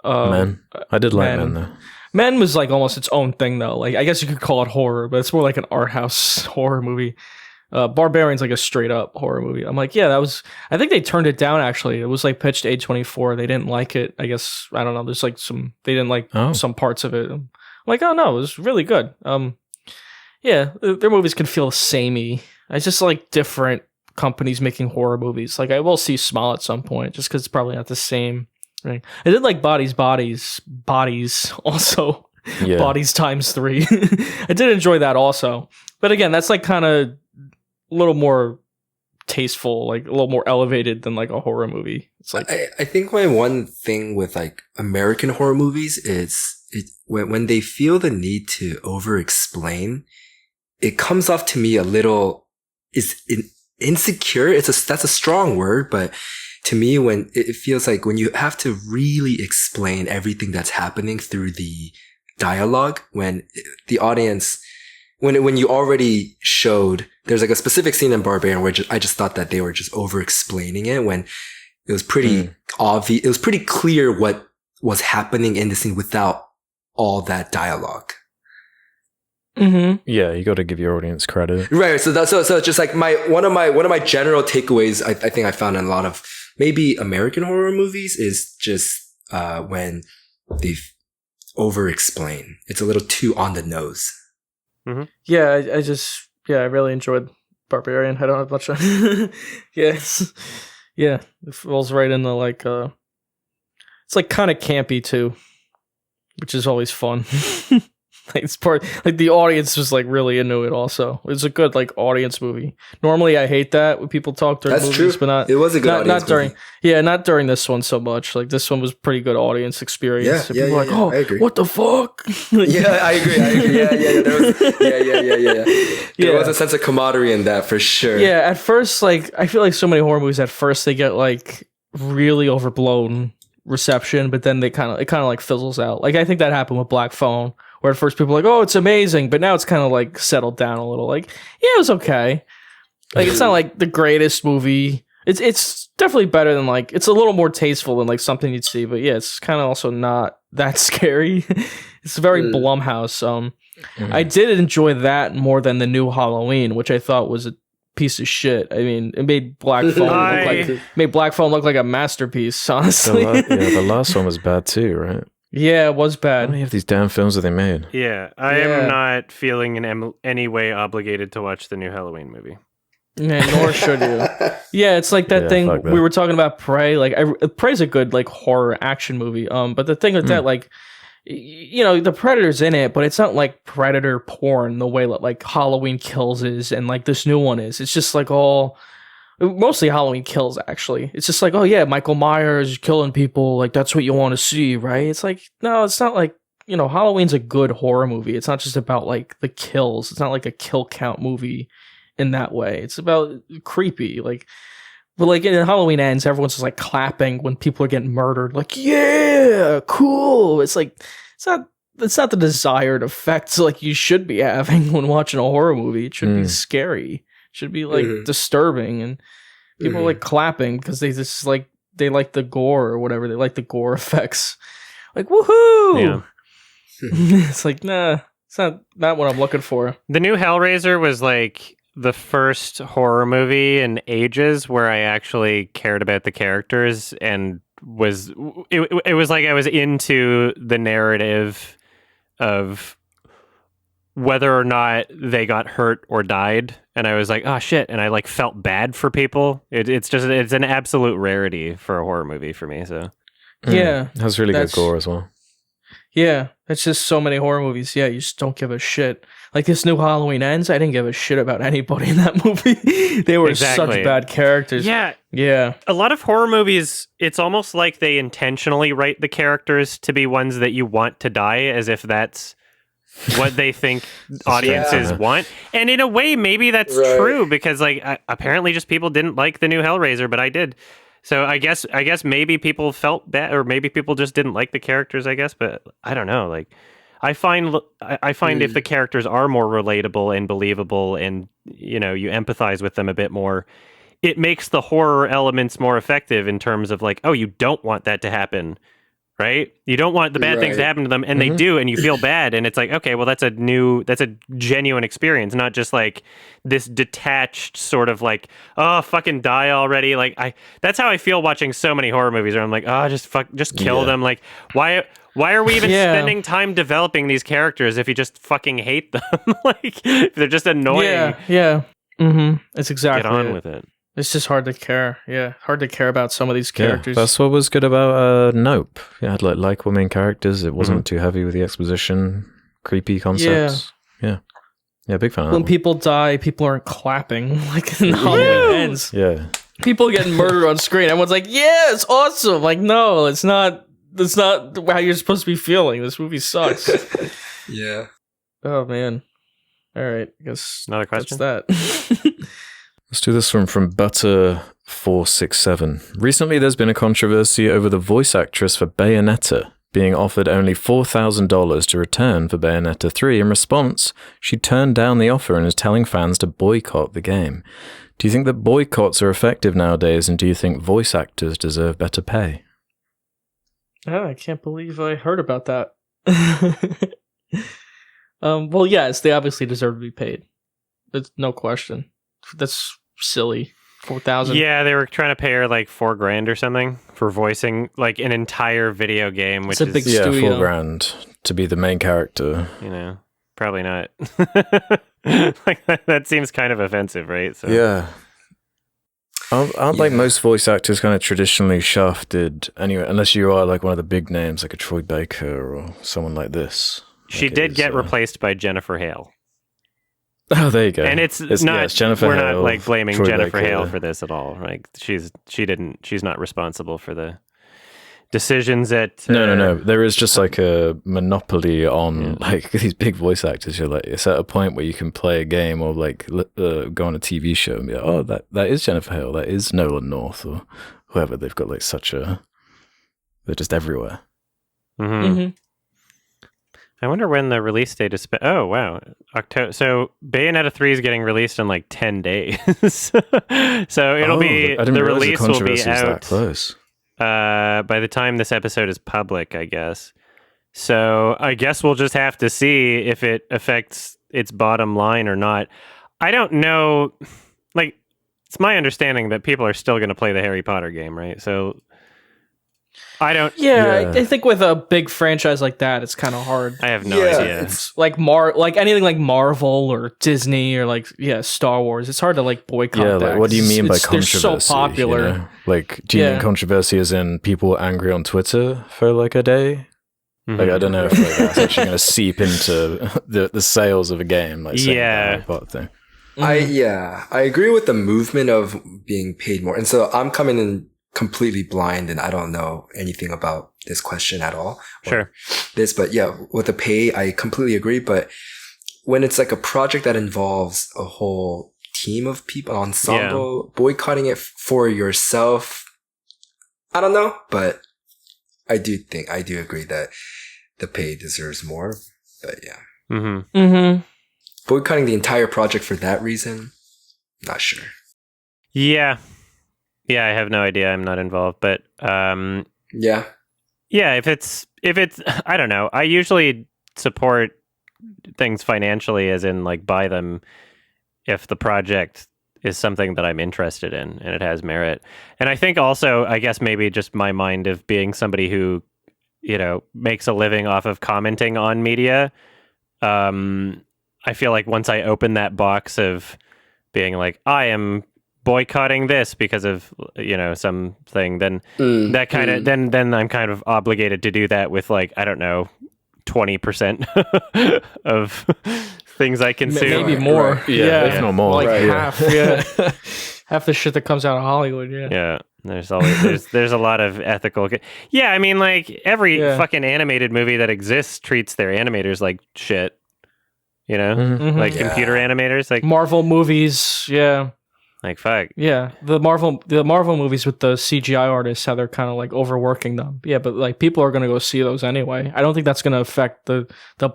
Men. I did like Men though. Men was like almost its own thing though. Like I guess you could call it horror, but it's more like an art house horror movie. Barbarian's like a straight up horror movie. I'm like, yeah, I think they turned it down actually. It was like pitched to A24. They didn't like it. I guess I don't know. There's like they didn't like some parts of it. I'm like, oh no, it was really good. Yeah, their movies can feel samey. It's just like different companies making horror movies. Like I will see Smile at some point, just because it's probably not the same. Right? I did like Bodies also. Yeah. Bodies times 3. I did enjoy that also. But again, that's like kind of a little more tasteful, like a little more elevated than like a horror movie. It's like I think my one thing with like American horror movies is when they feel the need to over explain, it comes off to me a little insecure. That's a strong word, but to me, when it feels like when you have to really explain everything that's happening through the dialogue, when the audience, when you already showed, there's like a specific scene in Barbarian where I just thought that they were just over explaining it when it was pretty obvious. It was pretty clear what was happening in the scene without all that dialogue. Mm-hmm. Yeah, you got to give your audience credit, right? So just like one of my general takeaways, I think I found in a lot of maybe American horror movies is just when they over explain. It's a little too on the nose. Mm-hmm. Yeah, I really enjoyed Barbarian. I don't have much. Yes, Yeah, it falls right into like it's like kind of campy too, which is always fun. Like it's part like the audience was like really into it. Also, it's a good like audience movie. Normally, I hate that when people talk during That's movies, true. but not It was a good not, audience not during movie. not during this one so much. Like this one was pretty good audience experience. Yeah, And people were like, oh, I agree. what the fuck? Yeah, I agree. Yeah. There was, yeah. There was a sense of camaraderie in that for sure. Yeah, at first, like I feel like so many horror movies at first they get like really overblown reception, but then it kind of like fizzles out. Like I think that happened with Black Phone, where at first people were like, oh, it's amazing, but now it's kind of like settled down a little. Like, yeah, it was okay. Like it's not like the greatest movie. It's definitely better than like it's a little more tasteful than like something you'd see, but yeah, it's kind of also not that scary. It's very Blumhouse. I did enjoy that more than the new Halloween, which I thought was a piece of shit. I mean, it made Black Phone look like a masterpiece. Honestly, the last one was bad too, right? Yeah, it was How bad. many of these damn films have they made? Yeah, I am not feeling in any way obligated to watch the new Halloween movie. Yeah, nor should you. Yeah, it's like that thing we were talking about. Prey, like Prey's a good like horror action movie. But the thing with that, like, you know, the Predator's in it, but it's not like Predator porn the way that like Halloween Kills is, and like this new one is. It's just like all. Mostly Halloween Kills, actually. It's just like, oh yeah, Michael Myers killing people, like that's what you want to see, right? It's like, no, it's not like, you know, Halloween's a good horror movie. It's not just about like the kills. It's not like a kill count movie in that way. It's about creepy, like, but like in Halloween Ends, everyone's just like clapping when people are getting murdered, like, yeah, cool. It's like it's not the desired effects like you should be having when watching a horror movie. It should be scary. Should be like disturbing, and people are like clapping because they just like they like the gore or whatever. They like the gore effects. Like woohoo! Yeah. It's like nah, it's not what I'm looking for. The new Hellraiser was like the first horror movie in ages where I actually cared about the characters and it was like I was into the narrative of whether or not they got hurt or died, and I was like, oh shit, and I like felt bad for people. It's an absolute rarity for a horror movie for me. So yeah, it has really good gore as well. Yeah, it's just so many horror movies. Yeah, you just don't give a shit. Like this new Halloween Ends, I didn't give a shit about anybody in that movie. They were such bad characters. Yeah. A lot of horror movies, it's almost like they intentionally write the characters to be ones that you want to die, as if that's what they think audiences want. And in a way, maybe that's true, because like apparently just people didn't like the new Hellraiser, but I did. So I guess maybe people felt bad, or maybe people just didn't like the characters, I guess, but I don't know. Like I find if the characters are more relatable and believable, and you know, you empathize with them a bit more, it makes the horror elements more effective in terms of like, oh, you don't want that to happen. Right? You don't want the bad things to happen to them, and they do, and you feel bad, and it's like, okay, well, that's a genuine experience, not just like this detached sort of like, oh, fucking die already. Like that's how I feel watching so many horror movies, where I'm like, oh, just kill them. Like, why are we even spending time developing these characters if you just fucking hate them? Like, they're just annoying. Yeah. Mm-hmm. It's exactly Get on with it. It's just hard to care. Yeah, hard to care about some of these characters. Yeah, that's what was good about Nope. It had like likable main characters. It wasn't too heavy with the exposition, creepy concepts. Yeah, big fan of that. When people die, people aren't clapping like in Halloween Ends. Yeah. People getting murdered on screen. Everyone's like, yeah, it's awesome. Like, no, it's not. That's not how you're supposed to be feeling. This movie sucks. Yeah. Oh, man. All right. I guess another question. That's that. Let's do this one from Butter467. Recently, there's been a controversy over the voice actress for Bayonetta being offered only $4,000 to return for Bayonetta 3. In response, she turned down the offer and is telling fans to boycott the game. Do you think that boycotts are effective nowadays, and do you think voice actors deserve better pay? Oh, I can't believe I heard about that. Well, yes, they obviously deserve to be paid. There's no question. That's silly. 4,000. Yeah, they were trying to pay her like $4,000 or something for voicing like an entire video game, which it's a big studio. $4,000 to be the main character. You know, probably not. Like that seems kind of offensive, right? So yeah, Aren't like most voice actors kind of traditionally shafted anyway, unless you are like one of the big names like a Troy Baker or someone like this. She did get replaced by Jennifer Hale. Oh, there you go. And it's not Jennifer we're Hale, not like blaming Troy Jennifer Baker. Hale for this at all. Like she's not responsible for the decisions at No. There is just like a monopoly on like these big voice actors. You're like, it's at a point where you can play a game or like go on a TV show and be like, oh, that is Jennifer Hale, that is Nolan North or whoever. They've got like they're just everywhere. I wonder when the release date is. Oh wow, October. So Bayonetta 3 is getting released in like 10 days. So it'll be the release will be out that close. By the time this episode is public, I guess. So I guess we'll just have to see if it affects its bottom line or not. I don't know. Like, it's my understanding that people are still going to play the Harry Potter game, right? So I don't. Yeah. I think with a big franchise like that, it's kind of hard. I have no idea. It's like like anything like Marvel or Disney or like Star Wars. It's hard to like boycott. Yeah, like what do you mean by controversy? They're so popular. You know? Like, do you mean controversy as in people angry on Twitter for like a day? Like, I don't know if like, that's actually going to seep into the sales of a game. Like, Harry Potter thing. I agree with the movement of being paid more, and so I'm coming in completely blind and I don't know anything about this question at all. Sure. But with the pay, I completely agree. But when it's like a project that involves a whole team of people, ensemble, boycotting it for yourself, I don't know. But I do agree that the pay deserves more. But boycotting the entire project for that reason, not sure. Yeah, I have no idea. I'm not involved, but if it's I don't know. I usually support things financially, as in like buy them if the project is something that I'm interested in and it has merit. And I think also, I guess maybe just my mind of being somebody who, makes a living off of commenting on media. I feel like once I open that box of being like, I am boycotting this because of something, then that kind of then I'm kind of obligated to do that with like, I don't know, 20% of things I consume, maybe more. If not more, like half. Half the shit that comes out of Hollywood. There's always there's a lot of ethical. I mean, like every fucking animated movie that exists treats their animators like shit. Like computer animators, like Marvel movies. Like fuck. Yeah, the Marvel movies with the CGI artists, how they're kind of like overworking them. Yeah, but like people are going to go see those anyway. I don't think that's going to affect the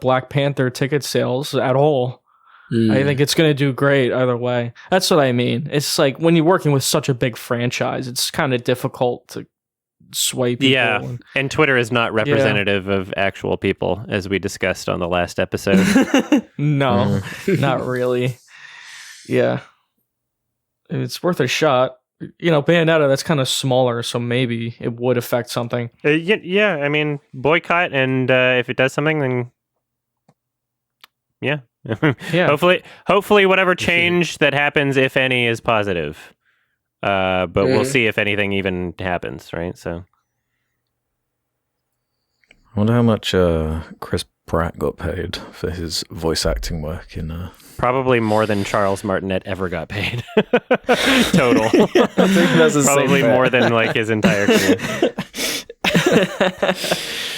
Black Panther ticket sales at all. I think it's going to do great either way. That's what I mean. It's like when you're working with such a big franchise, it's kind of difficult to sway people. Yeah, and Twitter is not representative of actual people, as we discussed on the last episode. No, not really. Yeah. It's worth a shot. Bayonetta, that's kind of smaller, so maybe it would affect something. I mean, boycott, and if it does something, then hopefully whatever change that happens, if any, is positive. But we'll see if anything even happens, right? So I wonder how much Chris Pratt got paid for his voice acting work in probably more than Charles Martinet ever got paid. Total. I think that's the probably same more than like his entire career.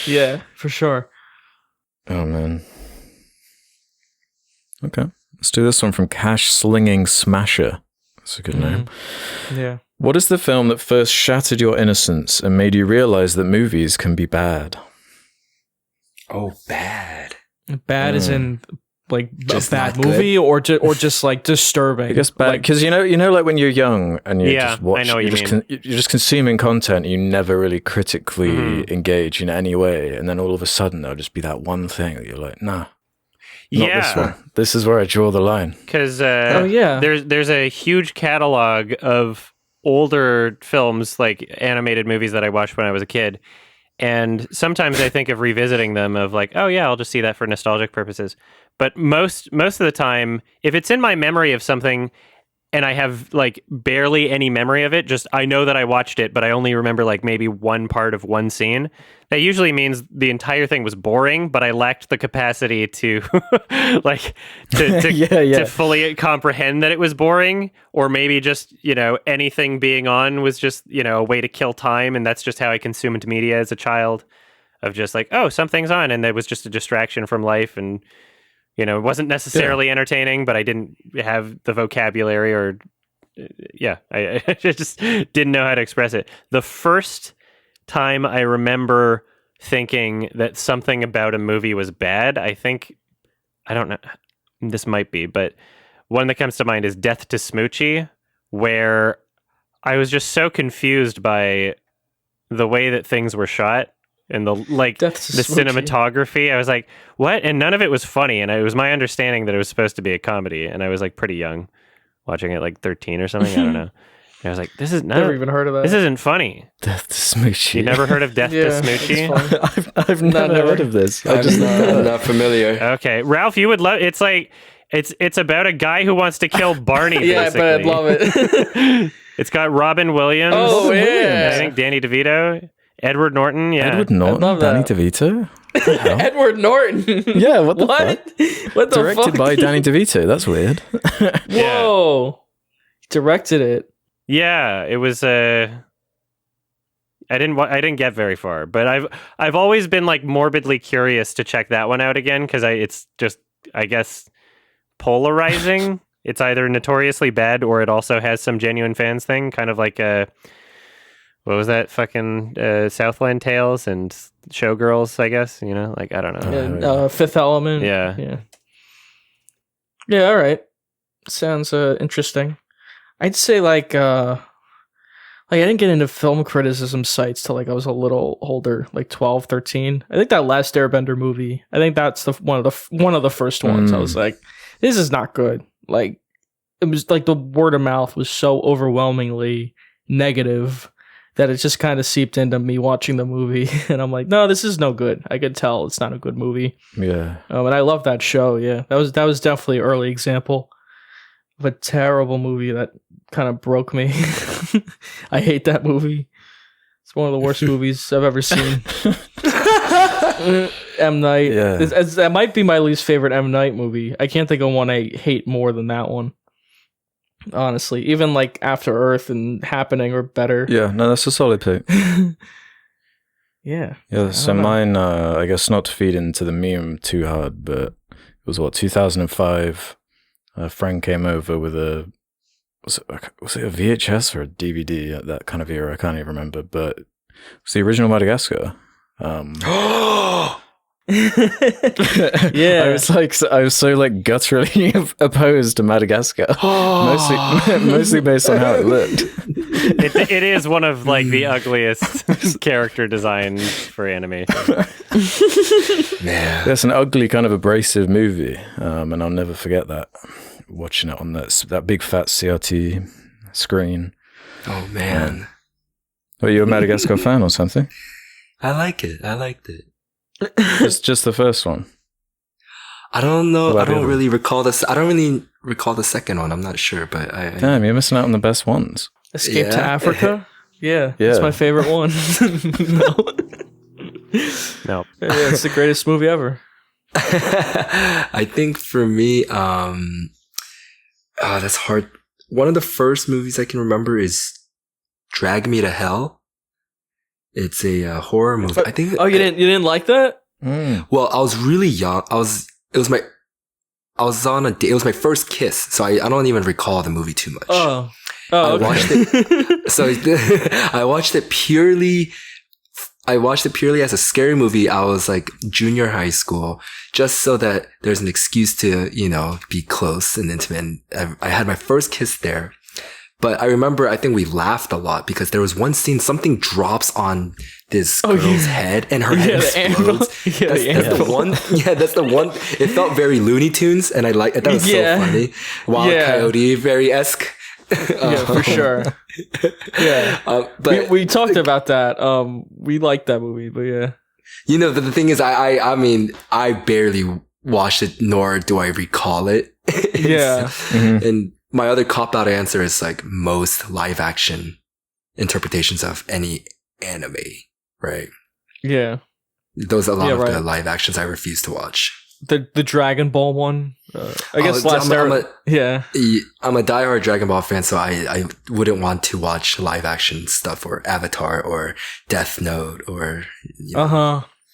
Yeah, for sure. Oh man. Okay. Let's do this one from Cash Slinging Smasher. That's a good name. Yeah. What is the film that first shattered your innocence and made you realize that movies can be bad? Oh, bad. Bad as in like Just a bad not movie or just like disturbing. I guess bad because like when you're young and you just watch, I know what you mean. you're just consuming content, you never really critically engage in any way, and then all of a sudden there'll just be that one thing that you're like, nah. Not this one. This is where I draw the line. Because there's a huge catalog of older films, like animated movies that I watched when I was a kid, and sometimes I think of revisiting them of like, oh yeah, I'll just see that for nostalgic purposes. But most of the time, if it's in my memory of something, and I have like barely any memory of it. Just I know that I watched it, but I only remember like maybe one part of one scene. That usually means the entire thing was boring, but I lacked the capacity to like to fully comprehend that it was boring, or maybe just, you know, anything being on was just, you know, a way to kill time, and that's just how I consumed media as a child, of just like, oh, something's on, and it was just a distraction from life, and you know, it wasn't necessarily entertaining, but I didn't have the vocabulary or I just didn't know how to express it. The first time I remember thinking that something about a movie was bad, I don't know, this might be, but one that comes to mind is Death to Smoochie, where I was just so confused by the way that things were shot and the cinematography. I was like, what? And none of it was funny, and it was my understanding that it was supposed to be a comedy, and I was like pretty young watching it, like 13 or something. I don't know. And I was like, this is never even heard of that. This isn't funny. Death to Smoochie. You never heard of Death to Smoochie? I've never heard of this. I'm not familiar. Okay, Ralph, you would love. It's like it's about a guy who wants to kill Barney. Yeah, basically. but I'd love it. It's got Robin Williams. Oh yeah, I think Danny DeVito, Edward Norton. Yeah, Edward Norton, Danny DeVito. Edward Norton. Yeah, what the fuck? What the Directed fuck? by Danny DeVito. That's weird. Whoa, he directed it. Yeah, it was I didn't get very far, but I've always been like morbidly curious to check that one out again, because it's just, I guess, polarizing. It's either notoriously bad or it also has some genuine fans thing, kind of like what was that fucking Southland Tales and Showgirls, I guess, you know, like I don't know. Fifth Element. Yeah. All right. Sounds interesting. I'd say like I didn't get into film criticism sites till like I was a little older, like 12, 13. I think that Last Airbender movie, I think that's one of the first ones. I was like, this is not good. Like, it was like the word of mouth was so overwhelmingly negative that it just kind of seeped into me watching the movie, and I'm like, no, this is no good. I could tell it's not a good movie. Yeah. And I love that show. Yeah, that was definitely an early example of a terrible movie that kind of broke me. I hate that movie. It's one of the worst movies I've ever seen. M. Night. Yeah. That might be my least favorite M. Night movie. I can't think of one I hate more than that one. Honestly, even like After Earth and Happening are better. Yeah, no, that's a solid pick. Yeah. Yeah, so mine, I guess not to feed into the meme too hard, but it was 2005. A friend came over with was it a VHS or a DVD at that kind of era? I can't even remember, but it was the original Madagascar. Yeah, I was so like gutturally opposed to Madagascar, mostly based on how it looked. It is one of like the ugliest character designs for animation. Yeah, it's an ugly kind of abrasive movie, and I'll never forget that, watching it on that big fat CRT screen. Oh man, are you a Madagascar fan or something? I liked it. It's just the first one. I don't know. I don't really recall this. I don't really recall the second one. I'm not sure, but damn, you're missing out on the best ones. Escape to Africa. Yeah, that's my favorite one. No. Yeah, it's the greatest movie ever. I think for me, that's hard. One of the first movies I can remember is Drag Me to Hell. It's a horror movie. I think. Oh, you didn't like that? Well, I was really young. I was on a date. It was my first kiss, so I don't even recall the movie too much. Oh, I okay. watched it. So I watched it purely. As a scary movie. I was like junior high school, just so that there's an excuse to, be close and intimate. And I had my first kiss there. But I remember, I think we laughed a lot because there was one scene, something drops on this girl's head and her head explodes. That's the one. Yeah, that's the one. It felt very Looney Tunes, and I thought it was so funny. Wild Coyote, very-esque. Yeah, for sure. Yeah. But we talked about that. We liked that movie, but yeah. The thing is, I mean, I barely watched it, nor do I recall it. Yeah. And my other cop-out answer is like most live-action interpretations of any anime, right? Yeah. Those are a lot of the live actions I refuse to watch. The Dragon Ball one. I guess I'm a diehard Dragon Ball fan, so I wouldn't want to watch live action stuff or Avatar or Death Note or.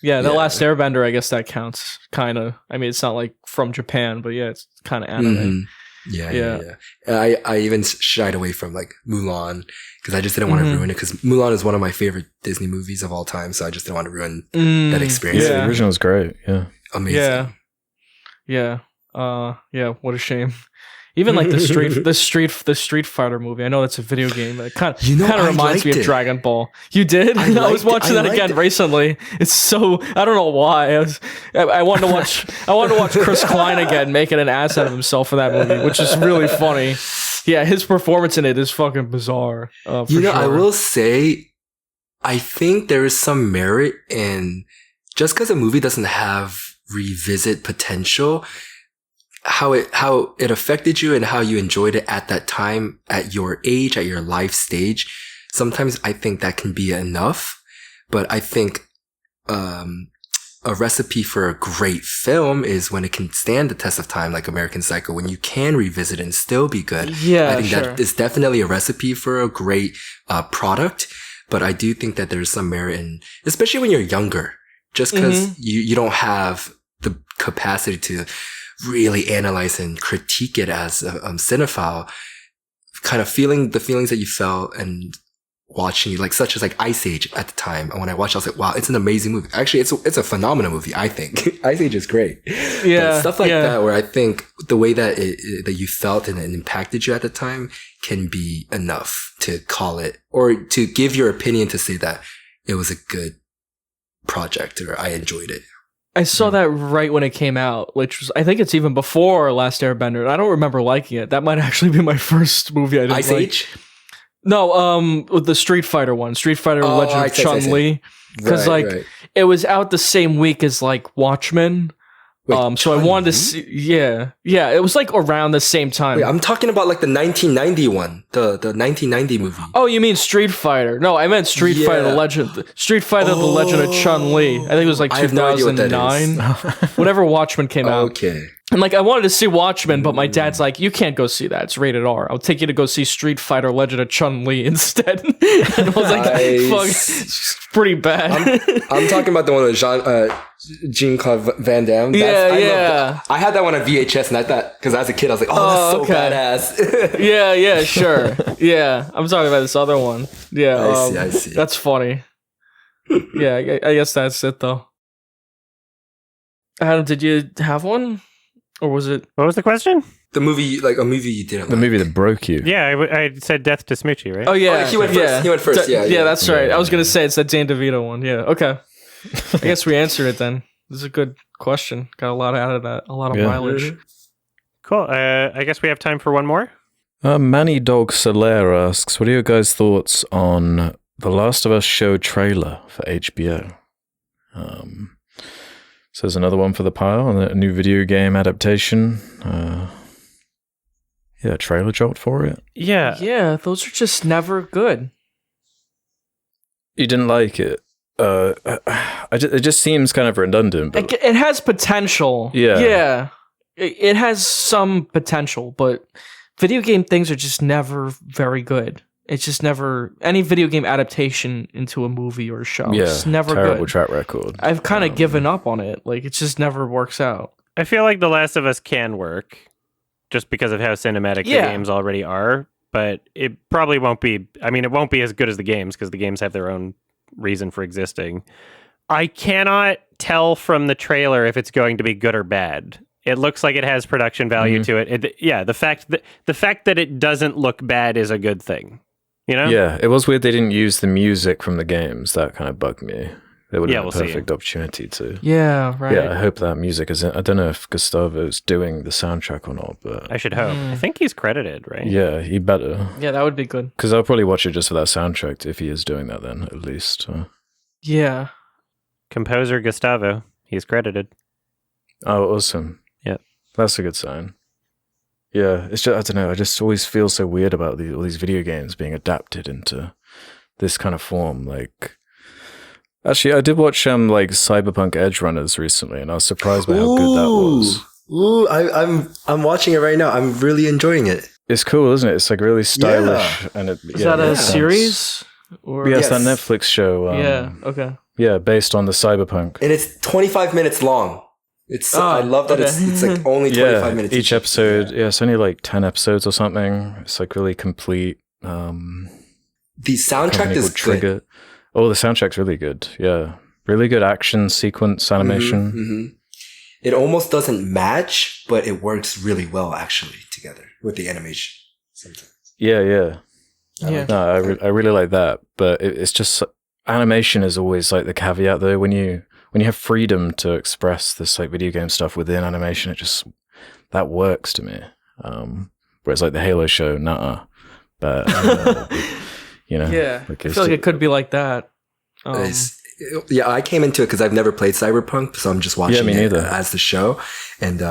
Yeah, the Last Airbender. I guess that counts. Kind of. I mean, it's not like from Japan, but yeah, it's kind of anime. Mm-hmm. Yeah. And I even shied away from like Mulan because I just didn't want to ruin it, because Mulan is one of my favorite Disney movies of all time, so I just didn't want to ruin that experience. Yeah, the original was great. Yeah. Amazing. Yeah. What a shame. Even like the Street Fighter movie. I know that's a video game. It kind of reminds me of Dragon Ball. You did? I was watching that again recently. It's so, I don't know why. I wanted to watch Chris Klein again making an ass out of himself for that movie, which is really funny. Yeah, his performance in it is fucking bizarre. Sure. I will say, I think there is some merit in, just because a movie doesn't have revisit potential, how it affected you and how you enjoyed it at that time, at your age, at your life stage. Sometimes I think that can be enough, but I think a recipe for a great film is when it can stand the test of time, like American Psycho, when you can revisit and still be good. Yeah, I think that is definitely a recipe for a great product, but I do think that there's some merit in, especially when you're younger, just because you don't have the capacity to really analyze and critique it as a cinephile, kind of feeling the feelings that you felt and watching, like, such as like Ice Age at the time. And when I watched, I was like, wow, it's an amazing movie. Actually, it's a phenomenal movie, I think. Ice Age is great. Yeah. But stuff like that, where I think the way that that you felt and it impacted you at the time can be enough to call it, or to give your opinion to say that it was a good project or I enjoyed it. I saw that right when it came out, which was, I think it's even before Last Airbender. I don't remember liking it. That might actually be my first movie I didn't Ice like. Age? No, the Street Fighter one. Street Fighter Legend of Chun-Li. Because it was out the same week as like Watchmen. Wait, so I wanted to see, yeah, it was like around the same time. Wait, I'm talking about like the 1990 one, the 1990 movie. Oh, you mean Street Fighter? No, I meant Street Fighter The Legend of Chun-Li. I think it was like 2009, whenever Watchmen came out. Okay. And like I wanted to see Watchmen, but my dad's like, you can't go see that. It's rated R. I'll take you to go see Street Fighter Legend of Chun-Li instead. And I was like, fuck, it's pretty bad. I'm talking about the one with Jean-Claude Van Damme. I had that one on VHS, and I thought, because as a kid, I was like, oh, that's so badass. yeah, sure. Yeah, I'm talking about this other one. Yeah, I see. That's funny. Yeah, I guess that's it, though. Adam, did you have one? Or was it... What was the question? The movie, like a movie you didn't like. The movie that broke you. Yeah, I said Death to Smoochie, right? Oh, yeah. He went first. He went first. Yeah, that's right. I was going to say it's that Dan DeVito one. Yeah, okay. I guess we answered it then. This is a good question. Got a lot out of that. A lot of mileage. Cool. I guess we have time for one more. Manny Dog Soler asks, what are your guys' thoughts on the Last of Us show trailer for HBO? So there's another one for the pile, and a new video game adaptation. Trailer dropped for it. Yeah, those are just never good. You didn't like it? It just seems kind of redundant. But it has potential. Yeah. It has some potential, but video game things are just never very good. It's just never any video game adaptation into a movie or a show. Yeah, it's never terrible good. Track record. I've kind of given up on it. Like it just never works out. I feel like The Last of Us can work, just because of how cinematic the games already are. But it probably won't be. I mean, it won't be as good as the games because the games have their own reason for existing. I cannot tell from the trailer if it's going to be good or bad. It looks like it has production value to it. The fact that it doesn't look bad is a good thing. You know? Yeah, it was weird they didn't use the music from the games. That kind of bugged me. They would have a perfect opportunity to. Yeah, right. Yeah, I hope that music is. I don't know if Gustavo's doing the soundtrack or not, but I should hope. I think he's credited, right? Yeah, he better. Yeah, that would be good. Because I'll probably watch it just for that soundtrack if he is doing that. Then at least. Yeah. Composer Gustavo, he's credited. Oh, awesome. Yeah, that's a good sign. Yeah, it's just, I don't know. I just always feel so weird about all these video games being adapted into this kind of form. Like, actually, I did watch like Cyberpunk Edge Runners recently, and I was surprised by how good that was. Ooh, I'm watching it right now. I'm really enjoying it. It's cool, isn't it? It's like really stylish, and is that a series? Or yes, that Netflix show. Yeah. Okay. Yeah, based on the Cyberpunk, and it's 25 minutes long. I love that it's like only 25 minutes. Each episode. Yeah, it's only like 10 episodes or something. It's like really complete. The soundtrack is good. Oh, the soundtrack's really good. Yeah, really good action sequence animation. Mm-hmm. It almost doesn't match, but it works really well actually together with the animation. Sometimes. Yeah. No, I really like that, but it's just animation is always like the caveat though. When you have freedom to express this like video game stuff within animation, that works to me. Whereas like the Halo show, nah. But yeah, like I feel like it could be like that. Yeah, I came into it because I've never played Cyberpunk, so I'm just watching it as the show, and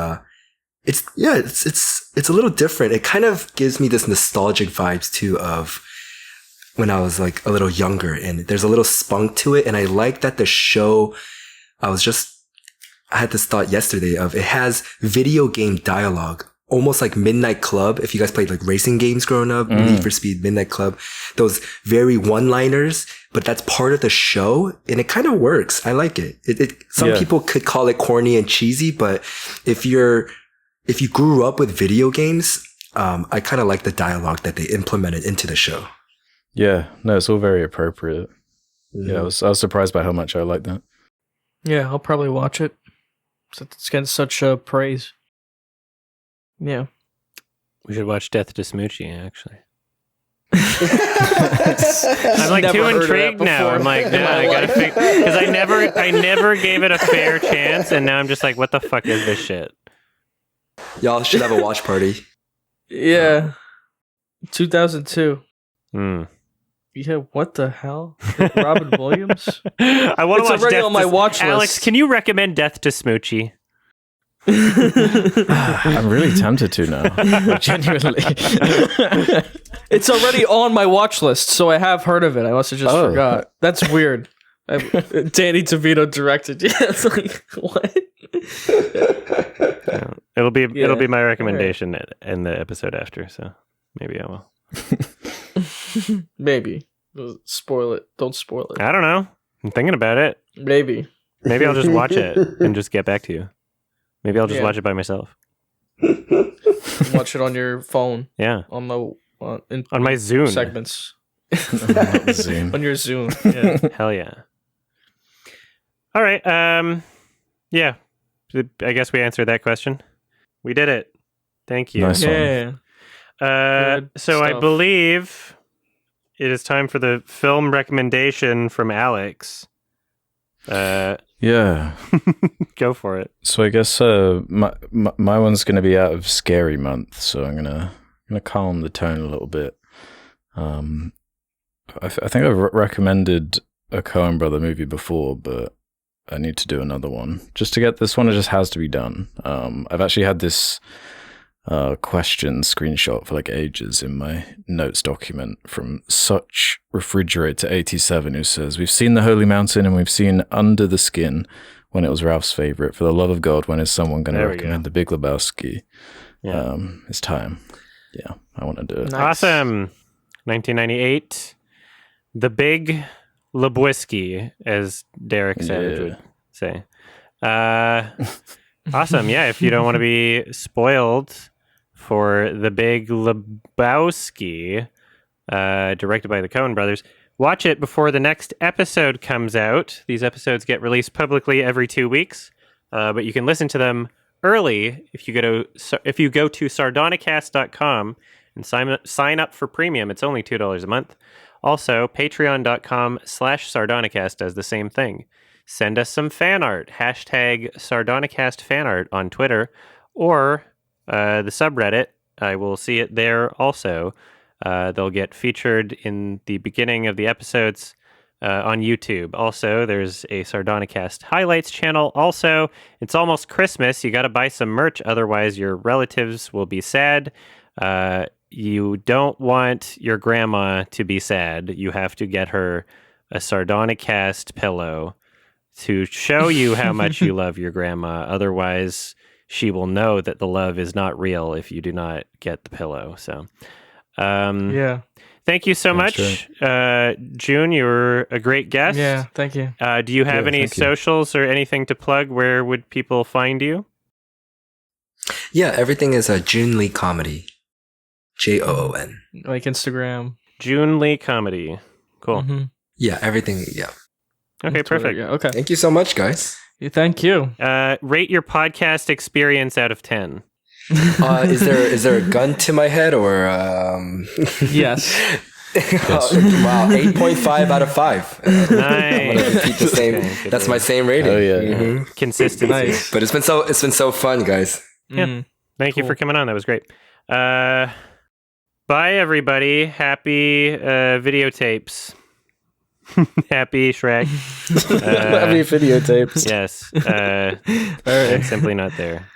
it's a little different. It kind of gives me this nostalgic vibes too of when I was like a little younger, and there's a little spunk to it, and I like that the show. I had this thought yesterday of it has video game dialogue, almost like Midnight Club. If you guys played like racing games growing up, Need for Speed, Midnight Club, those very one-liners, but that's part of the show and it kind of works. I like it. Some people could call it corny and cheesy, but if you grew up with video games, I kind of like the dialogue that they implemented into the show. Yeah, no, it's all very appropriate. Mm-hmm. Yeah, I was surprised by how much I like that. Yeah, I'll probably watch it. It's getting such praise. Yeah. We should watch Death to Smoochie, actually. I'm like too intrigued now. I'm like, no, I gotta fix, because I never gave it a fair chance, and now I'm just like, what the fuck is this shit? Y'all should have a watch party. Yeah. 2002. Hmm. Yeah, what the hell? Robin Williams? I want to watch already on my watch list. Alex, can you recommend Death to Smoochie? I'm really tempted to now. Genuinely. It's already on my watch list, so I have heard of it. I must have just forgot. That's weird. Danny DeVito directed. Yeah, it's like, what? Yeah. It'll be my recommendation in the episode after, so maybe I will. Maybe. Spoil it. Don't spoil it. I don't know. I'm thinking about it. Maybe I'll just watch it and just get back to you. Maybe I'll just watch it by myself. Watch it on your phone. Yeah. On my Zune segments. Zune. On your Zune. Yeah. Hell yeah. All right. Yeah. I guess we answered that question. We did it. Thank you. Nice one. So stuff. I believe it is time for the film recommendation from Alex. Yeah. Go for it. So I guess my one's going to be out of Scary Month, so I'm gonna calm the tone a little bit. I think I've recommended a Coen Brother movie before, but I need to do another one. Just to get this one, it just has to be done. I've actually had this question screenshot for like ages in my notes document from Such Refrigerator 87, who says, "We've seen The Holy Mountain and we've seen Under the Skin when it was Ralph's favorite. For the love of God, when is someone going to recommend The Big Lebowski?" Yeah. It's time. Yeah, I want to do it. Nice. Awesome. 1998. The Big Lebowski, as Derek Savage would say. Awesome. Yeah, if you don't want to be spoiled for The Big Lebowski, directed by the Coen brothers, watch it before the next episode comes out. These episodes get released publicly every 2 weeks, but you can listen to them early if you go to sardonicast.com and sign up for premium. It's only $2 a month. Also, patreon.com/sardonicast does the same thing. Send us some fan art, #Sardonicast fan art on Twitter, or the subreddit. I will see it there also. They'll get featured in the beginning of the episodes on YouTube. Also, there's a Sardonicast highlights channel. Also, it's almost Christmas. You got to buy some merch, otherwise your relatives will be sad. You don't want your grandma to be sad. You have to get her a Sardonicast pillow to show you how much you love your grandma. Otherwise, she will know that the love is not real if you do not get the pillow. So, Yeah. thank you so much, Joon. You were a great guest. Yeah, thank you. Do you have any thank you. socials or anything to plug? Where would people find you? Yeah, everything is a Joon Lee comedy. Joon. Like Instagram. Joon Lee Comedy. Cool. Mhm. Yeah, everything. Yeah. Okay, Twitter, perfect. Yeah, okay. Thank you so much, guys. Thank you. Rate your podcast experience out of 10. Is there a gun to my head or Yes. Wow, 8.5 out of 5. I'm gonna repeat the same. Okay, That's my same rating. Oh, yeah. Mhm. Consistency. Nice. But it's been so fun, guys. Yeah. Mm. Thank you Cool. for coming on. That was great. Bye, everybody. Happy videotapes. Happy Shrek. Happy videotapes. Yes. All right. I'm simply not there.